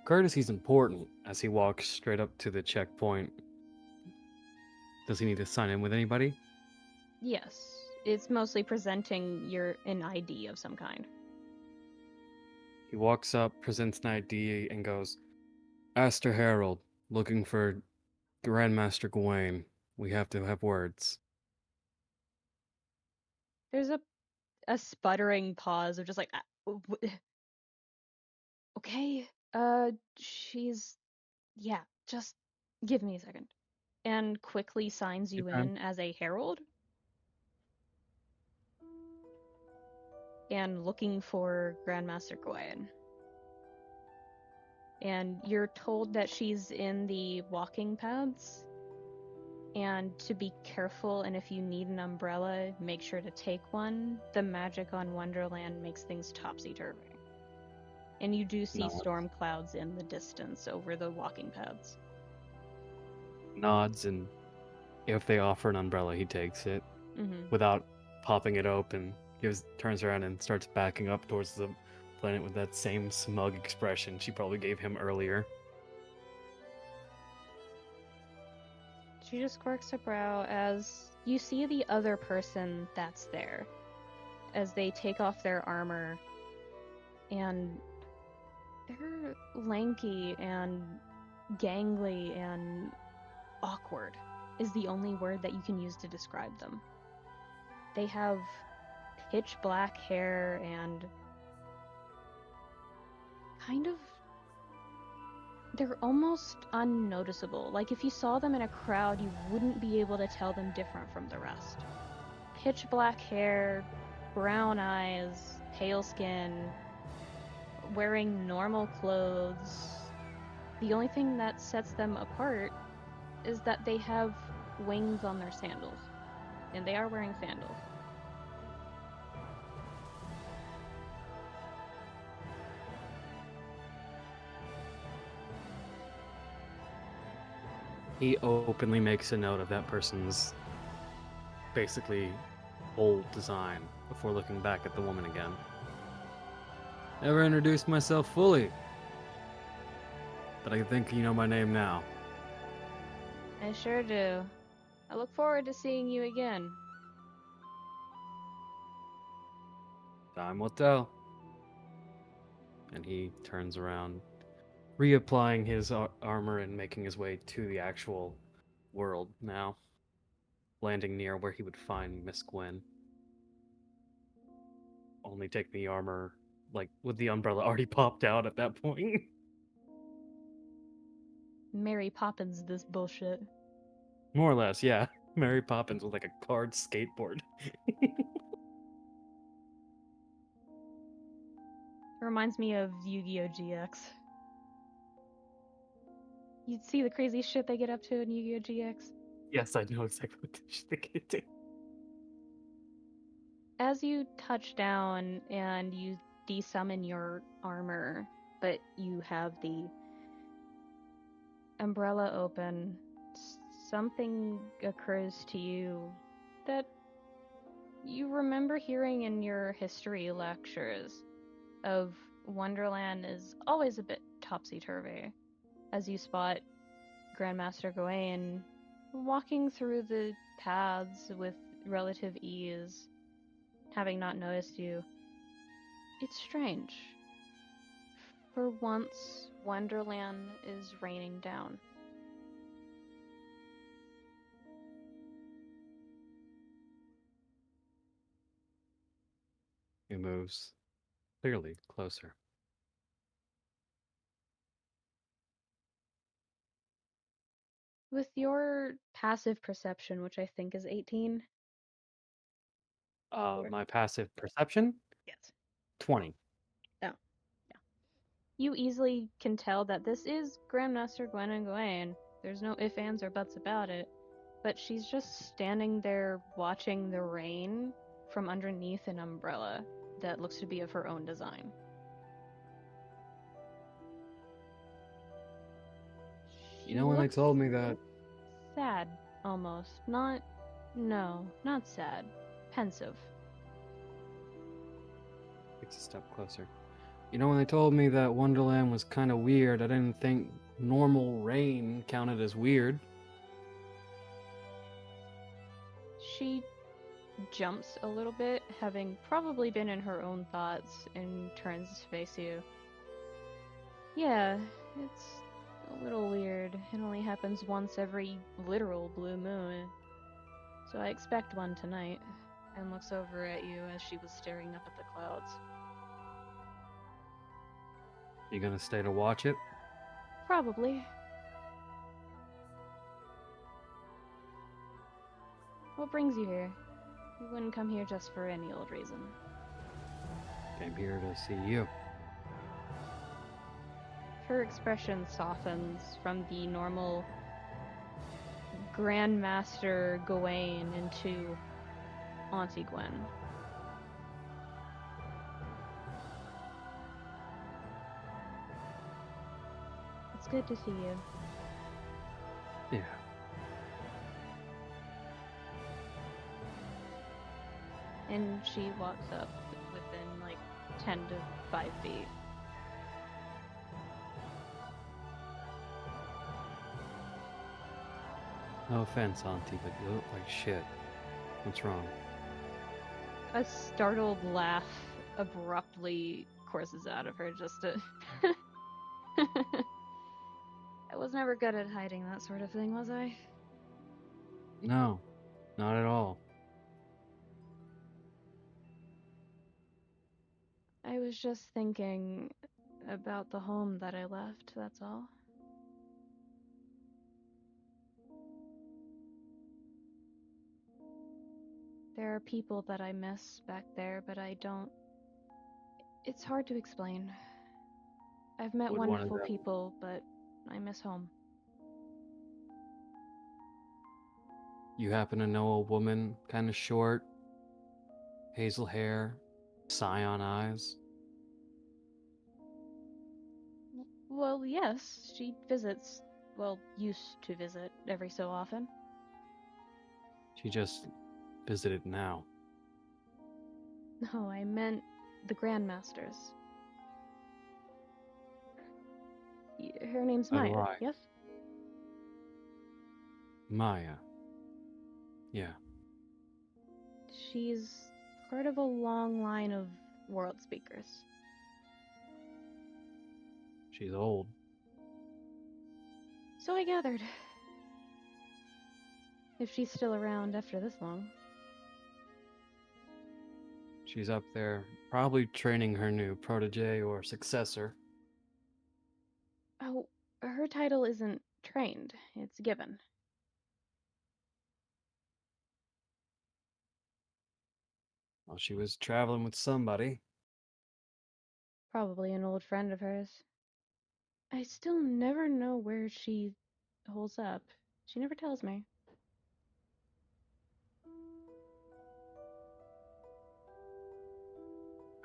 Courtesy's important as he walks straight up to the checkpoint. Does he need to sign in with anybody? Yes, it's mostly presenting an ID of some kind. He walks up, presents an ID, and goes, Aster Herald, looking for Grandmaster Gawain. We have to have words. There's a sputtering pause of just like, okay, she's, yeah, just give me a second. And quickly signs Your you time? in as a herald and looking for Grandmaster Gawain. And you're told that she's in the walking paths and to be careful, and if you need an umbrella, make sure to take one. The magic on Wonderland makes things topsy-turvy. And you do see Nods. storm clouds in the distance over the walking paths. Nods, and if they offer an umbrella, he takes it Mm-hmm. without popping it open. Turns around and starts backing up towards the planet with that same smug expression she probably gave him earlier. She just quirks her brow as you see the other person that's there, as they take off their armor, and they're lanky and gangly and awkward is the only word that you can use to describe them. They have pitch black hair and kind of, they're almost unnoticeable. Like if you saw them in a crowd, you wouldn't be able to tell them different from the rest. Pitch black hair, brown eyes, pale skin, wearing normal clothes. The only thing that sets them apart is that they have wings on their sandals. And they are wearing sandals. He openly makes a note of that person's basically whole design before looking back at the woman again. Never introduced myself fully, but I think you know my name now. I sure do. I look forward to seeing you again. Time will tell. And he turns around, reapplying his armor and making his way to the actual world now, landing near where he would find Miss Gwen. Only take the armor, like, with the umbrella already popped out at that point. Mary Poppins this bullshit. More or less, yeah. Mary Poppins with, like, a card skateboard. Reminds me of Yu-Gi-Oh! GX. You see the crazy shit they get up to in Yu-Gi-Oh! GX? Yes, I know exactly what they should do. As you touch down and you desummon your armor, but you have the umbrella open, something occurs to you that you remember hearing in your history lectures of Wonderland is always a bit topsy-turvy, as you spot Grandmaster Gawain walking through the paths with relative ease, having not noticed you. It's strange. For once, Wonderland is raining down. She moves clearly closer. With your passive perception, which I think is 18. Or- My passive perception, Yes. 20. Oh, yeah. You easily can tell that this is Grandmaster Gwen and Gawain. There's no ifs, ands, or buts about it. But she's just standing there watching the rain from underneath an umbrella that looks to be of her own design. You know when they told me that? Sad, almost. Not sad. Pensive. Takes a step closer. You know when they told me that Wonderland was kind of weird, I didn't think normal rain counted as weird. She jumps a little bit, having probably been in her own thoughts, and turns to face you. Yeah, it's a little weird. It only happens once every literal blue moon. So I expect one tonight. And looks over at you as she was staring up at the clouds. You gonna stay to watch it? Probably. What brings you here? You wouldn't come here just for any old reason. Came here to see you. Her expression softens from the normal Grandmaster Gawain into Auntie Gwen. It's good to see you. Yeah. And she walks up within like 10 to 5 feet. No offense, Auntie, but you look like shit. What's wrong? A startled laugh abruptly courses out of her just to. I was never good at hiding that sort of thing, was I? No, not at all. I was just thinking about the home that I left, that's all. There are people that I miss back there, but I don't. It's hard to explain. I've met Would one of wonderful them- people, but I miss home. You happen to know a woman, kind of short, hazel hair, cyan eyes? Well, yes, she visits. Well, used to visit every so often. She just visited now. No, I meant the Grandmasters. Her name's So do Maya, I. yes? Maya. Yeah. She's part of a long line of world speakers. She's old. So I gathered. If she's still around after this long. She's up there, probably training her new protege or successor. Oh, her title isn't trained, it's given. Well, she was traveling with somebody. Probably an old friend of hers. I still never know where she holds up. She never tells me.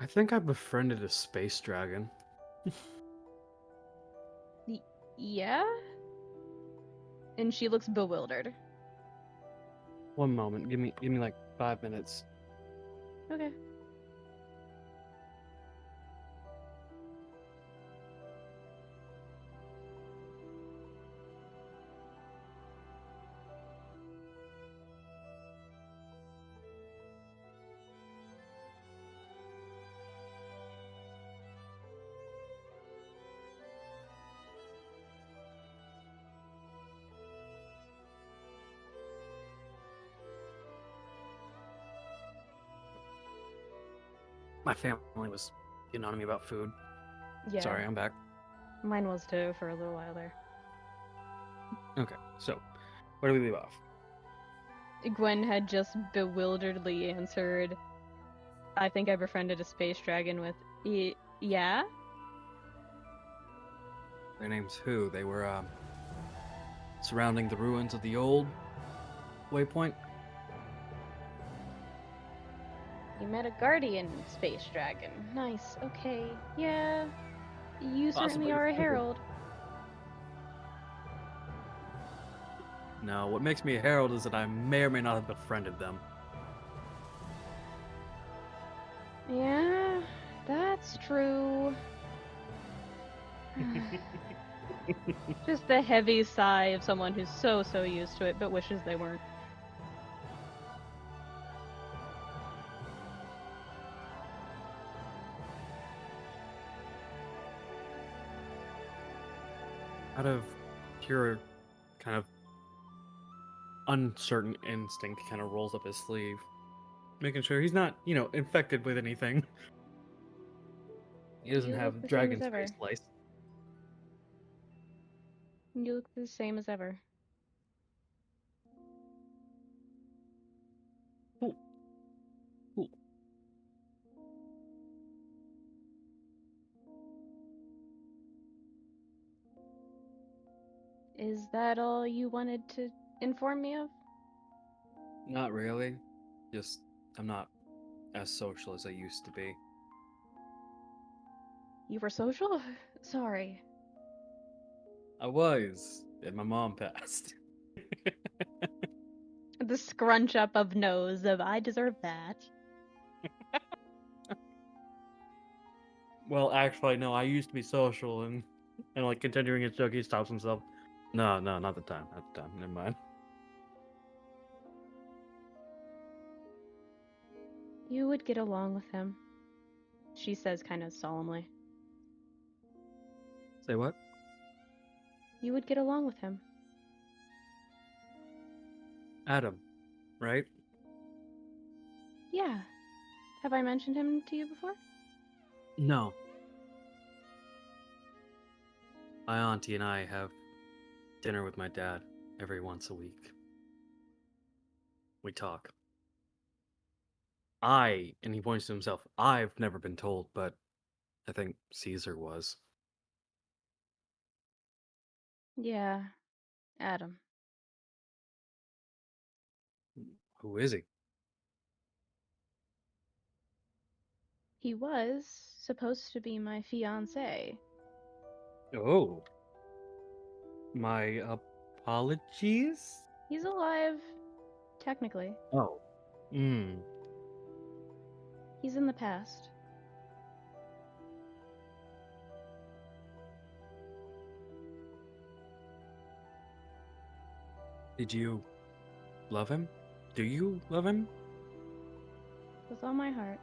I think I befriended a space dragon. Yeah? And she looks bewildered. One moment, give me like 5 minutes. Okay. My family was getting on me about food. Yeah. Sorry, I'm back. Mine was too for a little while there. Okay, so where do we leave off? Gwen had just bewilderedly answered, I think I befriended a space dragon with, yeah? Their name's who? They were surrounding the ruins of the old waypoint. You met a guardian space dragon. Nice, okay. Yeah. You certainly Possibly. are a herald. No, what makes me a herald is that I may or may not have befriended them. Yeah, that's true. Just the heavy sigh of someone who's so used to it but wishes they weren't. Out of pure kind of uncertain instinct, he kind of rolls up his sleeve, making sure he's not, infected with anything. He doesn't You look have the same dragon as ever. space lice. You look the same as ever. Cool. Cool. Is that all you wanted to inform me of? Not really. Just, I'm not as social as I used to be. You were social? Sorry. I was, and my mom passed. The scrunch up of nose of I deserve that. Well, actually, no, I used to be social, and like continuing his joke, he stops himself. No, not the time. Not the time. Never mind. You would get along with him, she says kind of solemnly. Say what? You would get along with him. Adam, right? Yeah. Have I mentioned him to you before? No. My auntie and I have dinner with my dad every once a week. We talk. And he points to himself, I've never been told, but I think Caesar was. Yeah. Adam. Who is he? He was supposed to be my fiancé. Oh. My apologies? He's alive, technically. Oh. Hmm. He's in the past. Did you love him? Do you love him? With all my heart.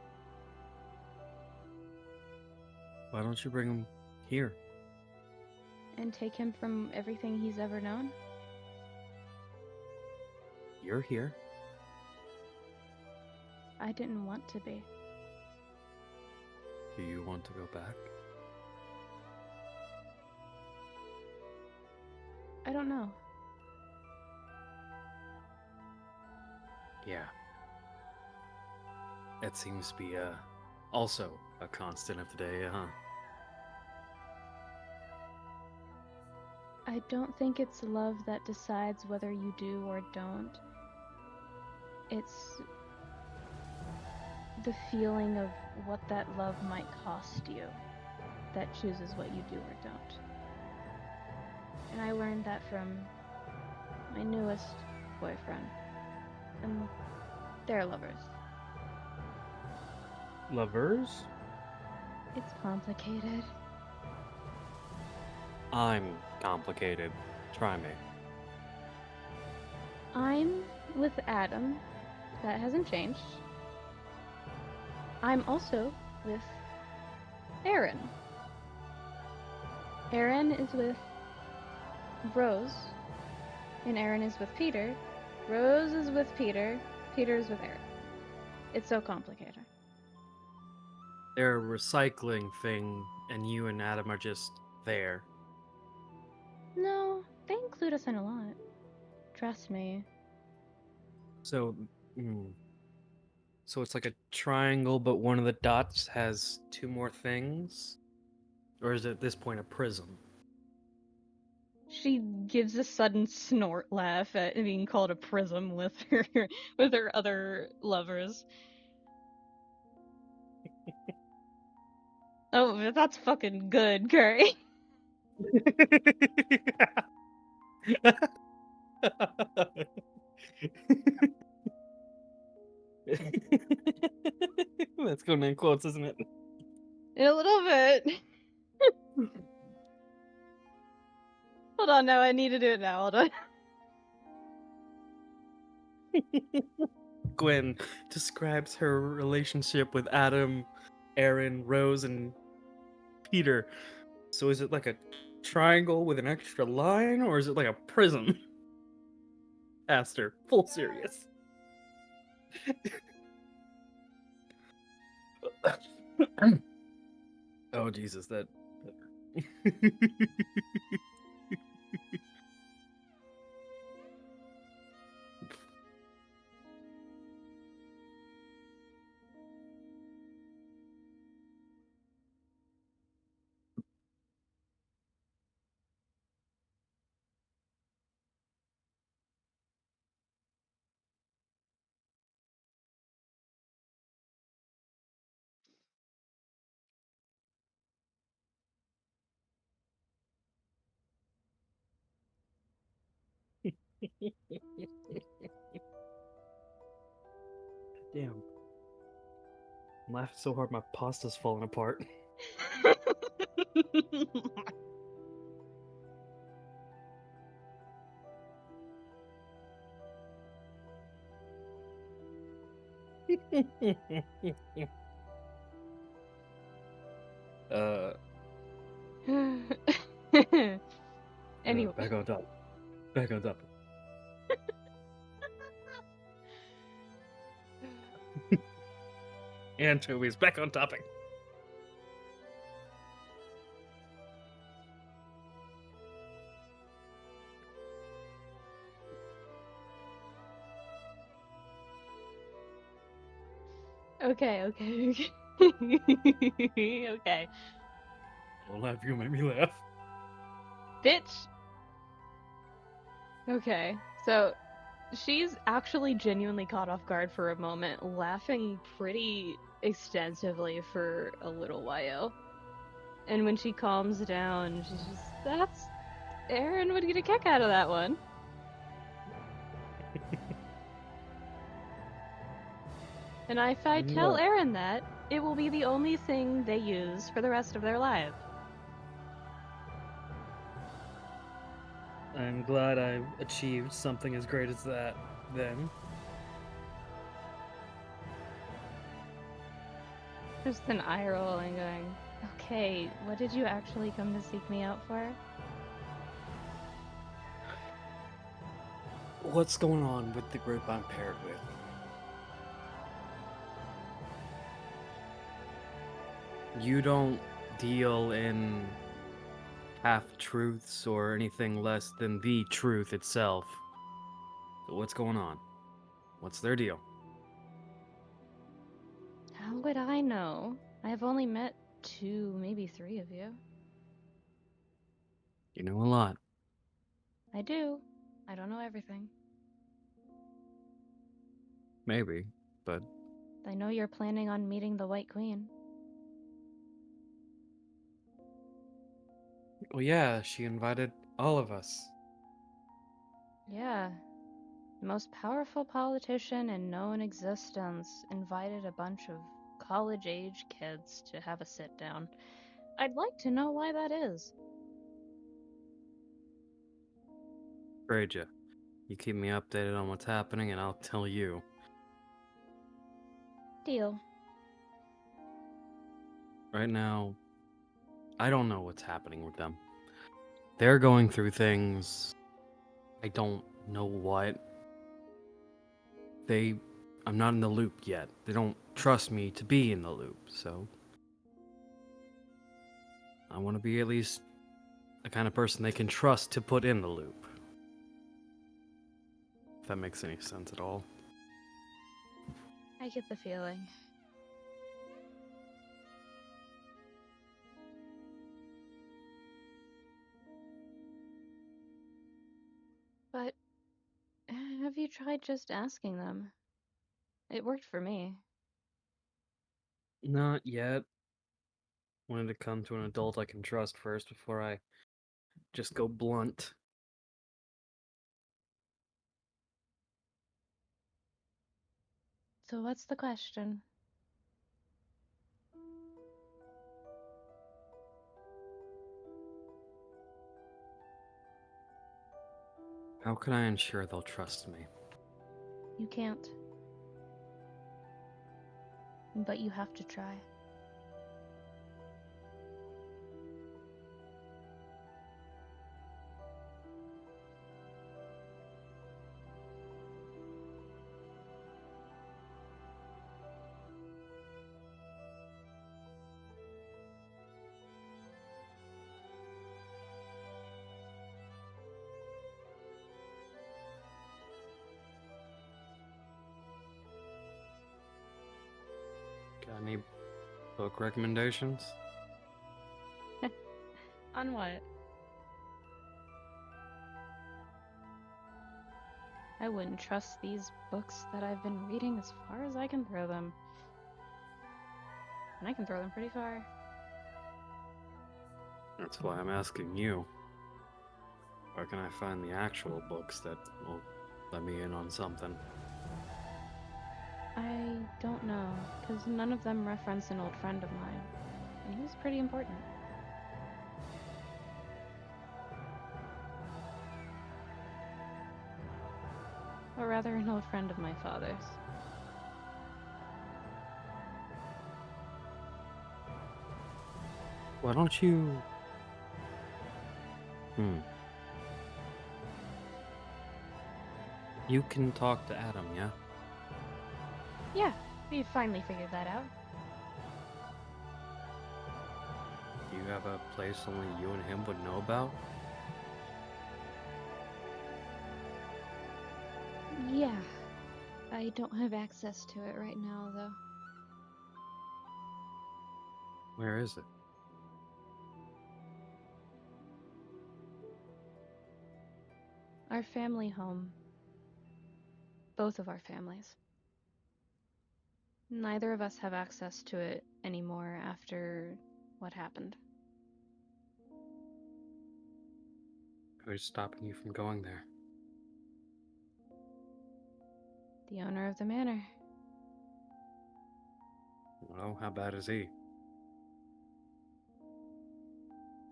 Why don't you bring him here? And take him from everything he's ever known? You're here. I didn't want to be. Do you want to go back? I don't know. Yeah. That seems to be also a constant of the day, huh? I don't think it's love that decides whether you do or don't. It's the feeling of what that love might cost you that chooses what you do or don't. And I learned that from my newest boyfriend. And they're lovers. Lovers? It's complicated. I'm complicated. Try me. I'm with Adam. That hasn't changed. I'm also with Aaron. Aaron is with Rose, and Aaron is with Peter. Rose is with Peter. Peter is with Aaron. It's so complicated. they're a recycling thing, and you and Adam are just there. No, they include us in a lot. Trust me. So, mm, so it's like a triangle, but one of the dots has two more things? Or is it at this point a prism? She gives a sudden snort laugh at being called a prism with her other lovers. Oh, that's fucking good, Kuri. That's going in quotes, isn't it? A little bit. Hold on, now I need to do it now. Hold on. Gwen describes her relationship with Adam, Aaron, Rose, and Peter. So is it like a triangle with an extra line, or is it like a prism? Aster, full serious. Oh Jesus, that. Damn. I'm laughing so hard my pasta's falling apart. uh, Anyway. back on top. Back on top. Anchovies, back on topic. Okay. Okay. Don't laugh, you make me laugh. Bitch. Okay, so she's actually genuinely caught off guard for a moment, laughing pretty extensively for a little while. And when she calms down, she's just, that's. Aaron would get a kick out of that one. And if I tell What? Aaron that, it will be the only thing they use for the rest of their life. I'm glad I achieved something as great as that, then. Just an eye roll and going, okay, what did you actually come to seek me out for? What's going on with the group I'm paired with? You don't deal in half-truths or anything less than the truth itself. So what's going on? What's their deal? How would I know? I've only met 2, maybe 3 of you. You know a lot. I do. I don't know everything. Maybe, but I know you're planning on meeting the White Queen. well, yeah, she invited all of us. Yeah. The most powerful politician in known existence invited a bunch of college-age kids to have a sit-down. I'd like to know why that is. Trade ya. You keep me updated on what's happening, and I'll tell you. Deal. Right now, I don't know what's happening with them. They're going through things. I don't know what. I'm not in the loop yet. They don't trust me to be in the loop, so I want to be at least the kind of person they can trust to put in the loop. If that makes any sense at all. I get the feeling. But have you tried just asking them? It worked for me. Not yet. Wanted to come to an adult I can trust first before I just go blunt. So what's the question? How can I ensure they'll trust me? You can't. But you have to try. Got any book recommendations? On what? I wouldn't trust these books that I've been reading as far as I can throw them. And I can throw them pretty far. That's why I'm asking you. Where can I find the actual books that will let me in on something? I don't know, because none of them reference an old friend of mine. And he was pretty important. Or rather, an old friend of my father's. Why don't you... You can talk to Adam, yeah? Yeah, we finally figured that out. Do you have a place only you and him would know about? Yeah. I don't have access to it right now, though. Where is it? Our family home. Both of our families. Neither of us have access to it anymore after what happened. Who's stopping you from going there? The owner of the manor. Well, how bad is he?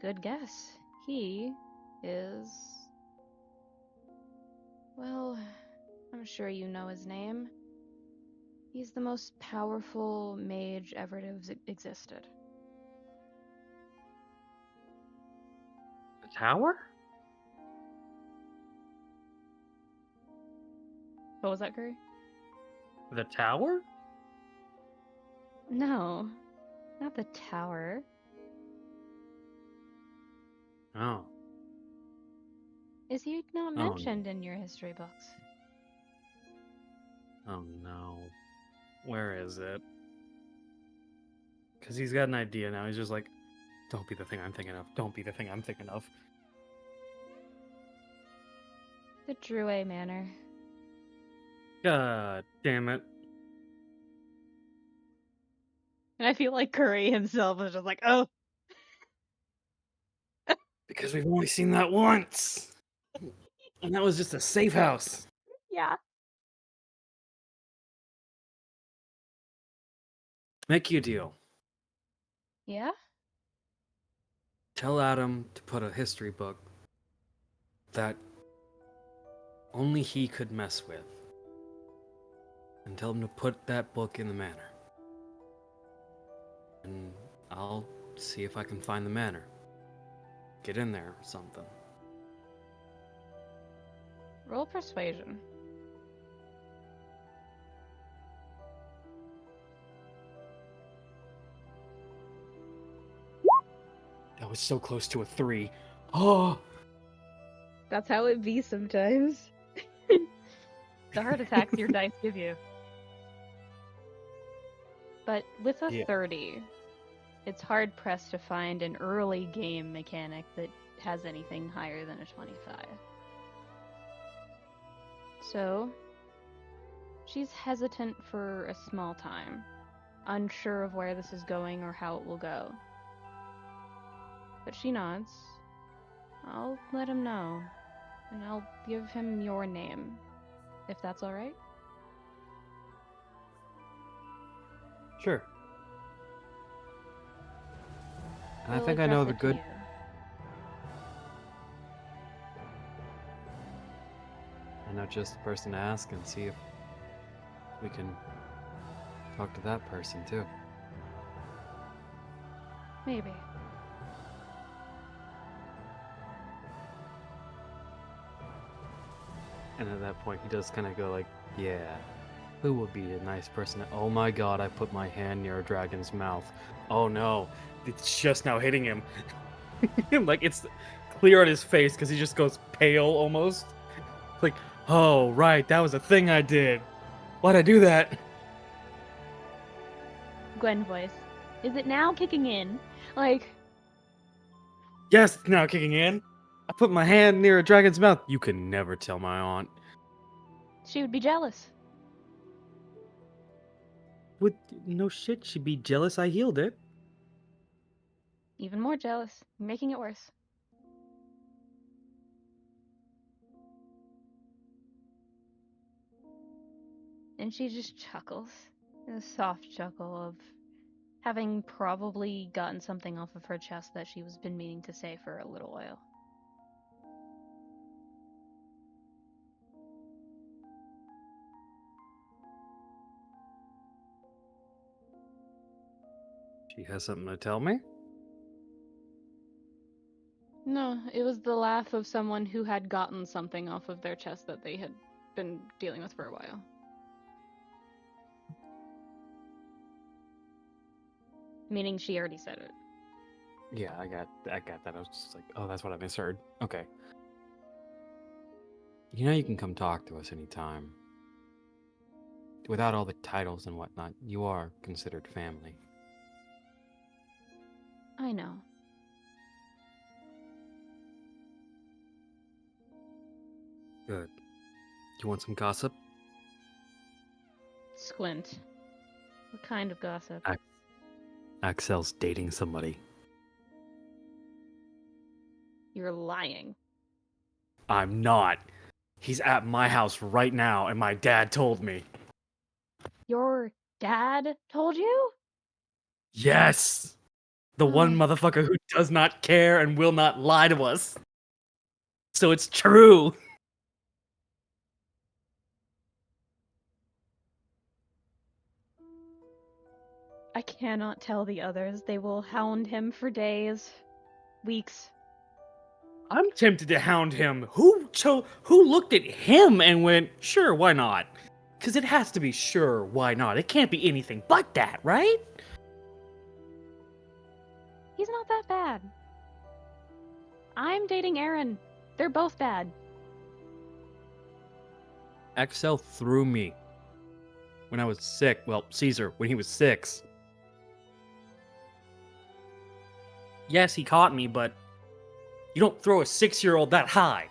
Good guess. He is... Well, I'm sure you know his name. He's the most powerful mage ever to have existed. The tower? What was that, Kuri? The tower? No, not the tower. Oh. Is he not Oh, mentioned in your history books? Oh no. Where is it? Because he's got an idea now. He's just like, don't be the thing I'm thinking of. Don't be the thing I'm thinking of. The Druet Manor. God damn it. And I feel like Kuri himself was just like, oh. Because we've only seen that once. And that was just a safe house. Yeah. Make you a deal. Yeah? Tell Adam to put a history book that only he could mess with. And tell him to put that book in the manor. And I'll see if I can find the manor. Get in there or something. Roll persuasion. That was so close to a 3. Oh! That's how it be sometimes. The heart attacks your dice give you. But with a Yeah. 30, it's hard pressed to find an early game mechanic that has anything higher than a 25. So, she's hesitant for a small time, unsure of where this is going or how it will go. But she nods. I'll let him know, and I'll give him your name, if that's alright. Sure. And I He'll think I know address the it to good. you. I know just the person to ask and see if we can talk to that person too. Maybe. And at that point, he does kind of go like, "Yeah, who would be a nice person?" Oh my god! I put my hand near a dragon's mouth. Oh no! It's just now hitting him. Like, it's clear on his face because he just goes pale almost. Like, oh, right, that was a thing I did. Why'd I do that? Gwen voice. Is it now kicking in? Like, Yes, it's now kicking in. I put my hand near a dragon's mouth. You can never tell my aunt. she would be jealous. Would no shit, she'd be jealous I healed it. Even more jealous. Making it worse. And she just chuckles. A soft chuckle of having probably gotten something off of her chest that she was been meaning to say for a little while. She has something to tell me? No, it was the laugh of someone who had gotten something off of their chest that they had been dealing with for a while. Meaning she already said it. Yeah, I got that. I was just like, oh, that's what I misheard. Okay. You know you can come talk to us anytime. Without all the titles and whatnot, you are considered family. I know. Good. You want some gossip? Squint. What kind of gossip? Axel's dating somebody. You're lying. I'm not. He's at my house right now, and my dad told me. Your dad told you? Yes! The one Oh. motherfucker who does not care and will not lie to us. So it's true. I cannot tell the others. They will hound him for days, weeks. I'm tempted to hound him. Who looked at him and went, sure, why not? Because it has to be sure, why not? It can't be anything but that, right? He's not that bad. I'm dating Aaron. They're both bad. Axel threw me. When I was sick, well, Caesar, when he was 6. Yes, he caught me, but you don't throw a 6-year-old that high.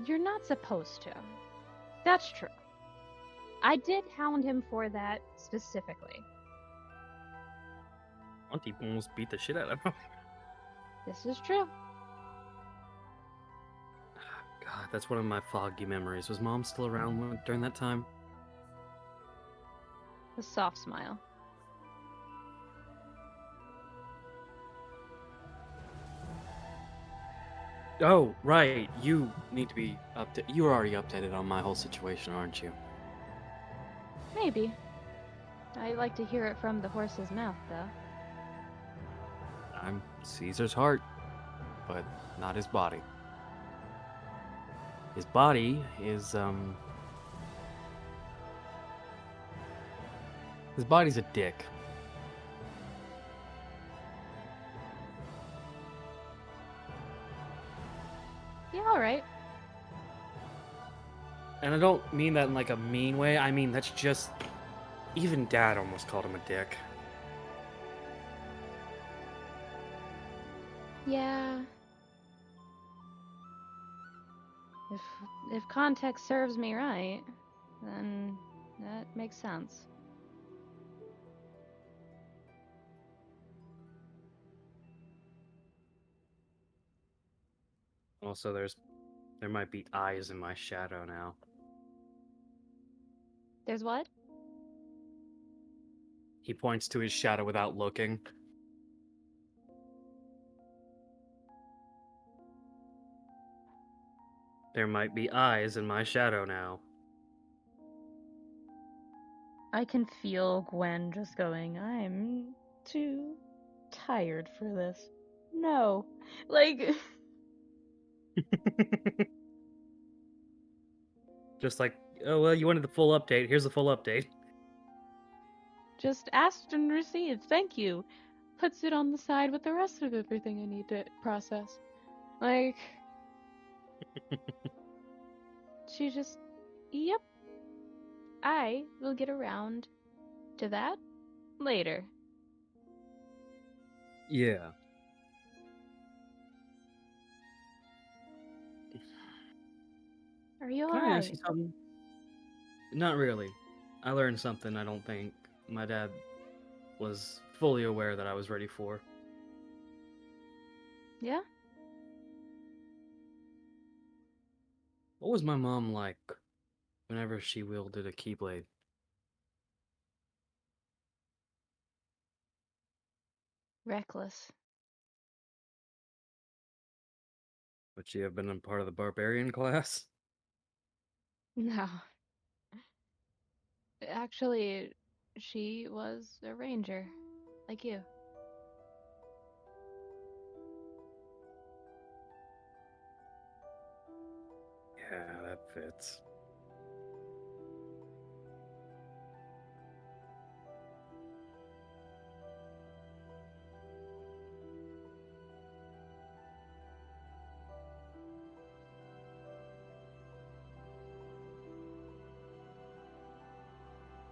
You're not supposed to. That's true. I did hound him for that specifically. Auntie almost beat the shit out of him. This is true. God, that's one of my foggy memories. Was Mom still around during that time? A soft smile. Oh, right. You need to be You're already updated on my whole situation, aren't you? Maybe. I like to hear it from the horse's mouth, though. I'm Caesar's heart, but not his body. His body is, His body's a dick. Yeah, alright. And I don't mean that in like a mean way. I mean, that's just. Even Dad almost called him a dick. Yeah. If if context serves me right, then that makes sense. Also, there might be eyes in my shadow now. There's what? He points to his shadow without looking. There might be eyes in my shadow now. I can feel Gwen just going, I'm too tired for this. No. Like, Just like, oh, well, you wanted the full update. Here's the full update. just asked and received. Thank you. Puts it on the side with the rest of everything I need to process. Like, she just, yep, I will get around to that later. Yeah. Are you Can I ask alright? you something? Not really. I learned something I don't think my dad was fully aware that I was ready for. Yeah? What was my mom like whenever she wielded a keyblade? Reckless. Would she have been a part of the barbarian class? No. Actually, she was a ranger, like you. Yeah, that fits.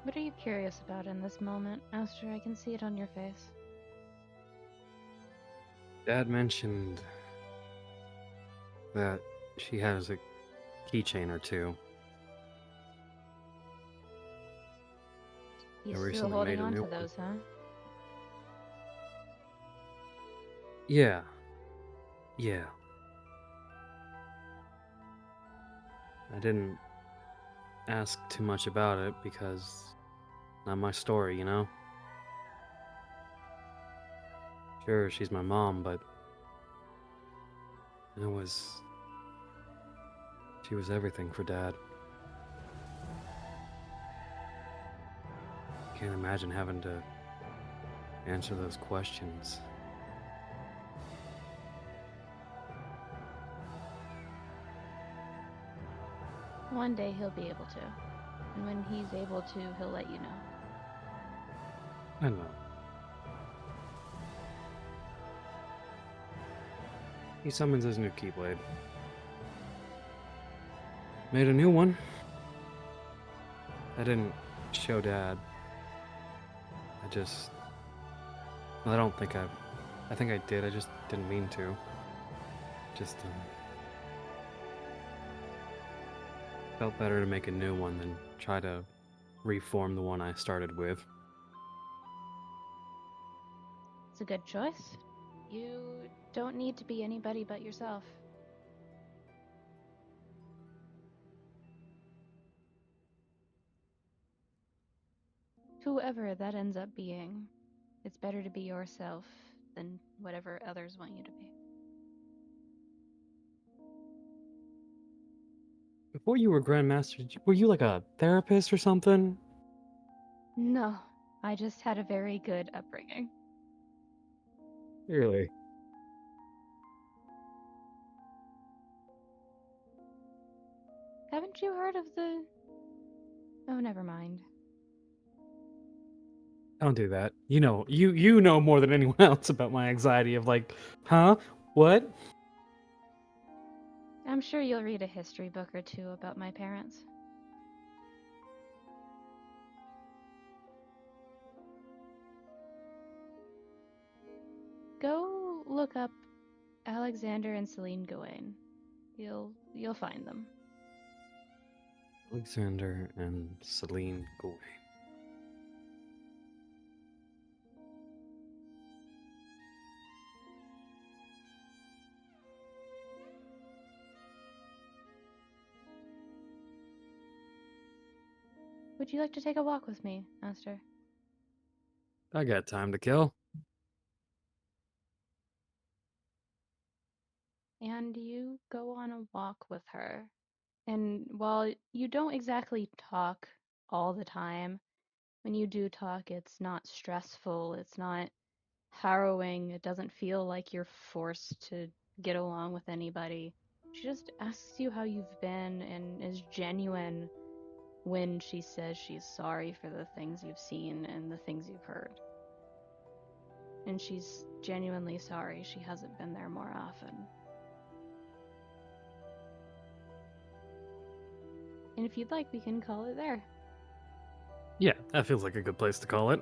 What are you curious about in this moment, Aster? I can see it on your face. Dad mentioned that she has a keychain or two. I He's still recently holding made a on new to one. those, huh? Yeah, yeah. I didn't ask too much about it because not my story, you know? Sure, she's my mom, but it was she was everything for Dad. Can't imagine having to answer those questions. One day he'll be able to. And when he's able to, he'll let you know. I know. He summons his new Keyblade. Made a new one. I didn't show Dad. I just. Well, I don't think I think I did. I just didn't mean to. Just felt better to make a new one than try to reform the one I started with. It's a good choice. You don't need to be anybody but yourself. Whoever that ends up being, it's better to be yourself than whatever others want you to be. Before you were Grandmaster, were you like a therapist or something? No, I just had a very good upbringing. Really? Haven't you heard of the... Oh, never mind. Don't do that. You know more than anyone else about my anxiety of like, huh? What? I'm sure you'll read a history book or two about my parents. Go look up Alexander and Celine Gawain. You'll find them. Alexander and Celine Gawain. Would you like to take a walk with me, Aster? I got time to kill. And you go on a walk with her. And while you don't exactly talk all the time, when you do talk, it's not stressful, it's not harrowing, it doesn't feel like you're forced to get along with anybody. She just asks you how you've been and is genuine when she says she's sorry for the things you've seen and the things you've heard. And she's genuinely sorry she hasn't been there more often. And if you'd like, we can call it there. Yeah, that feels like a good place to call it.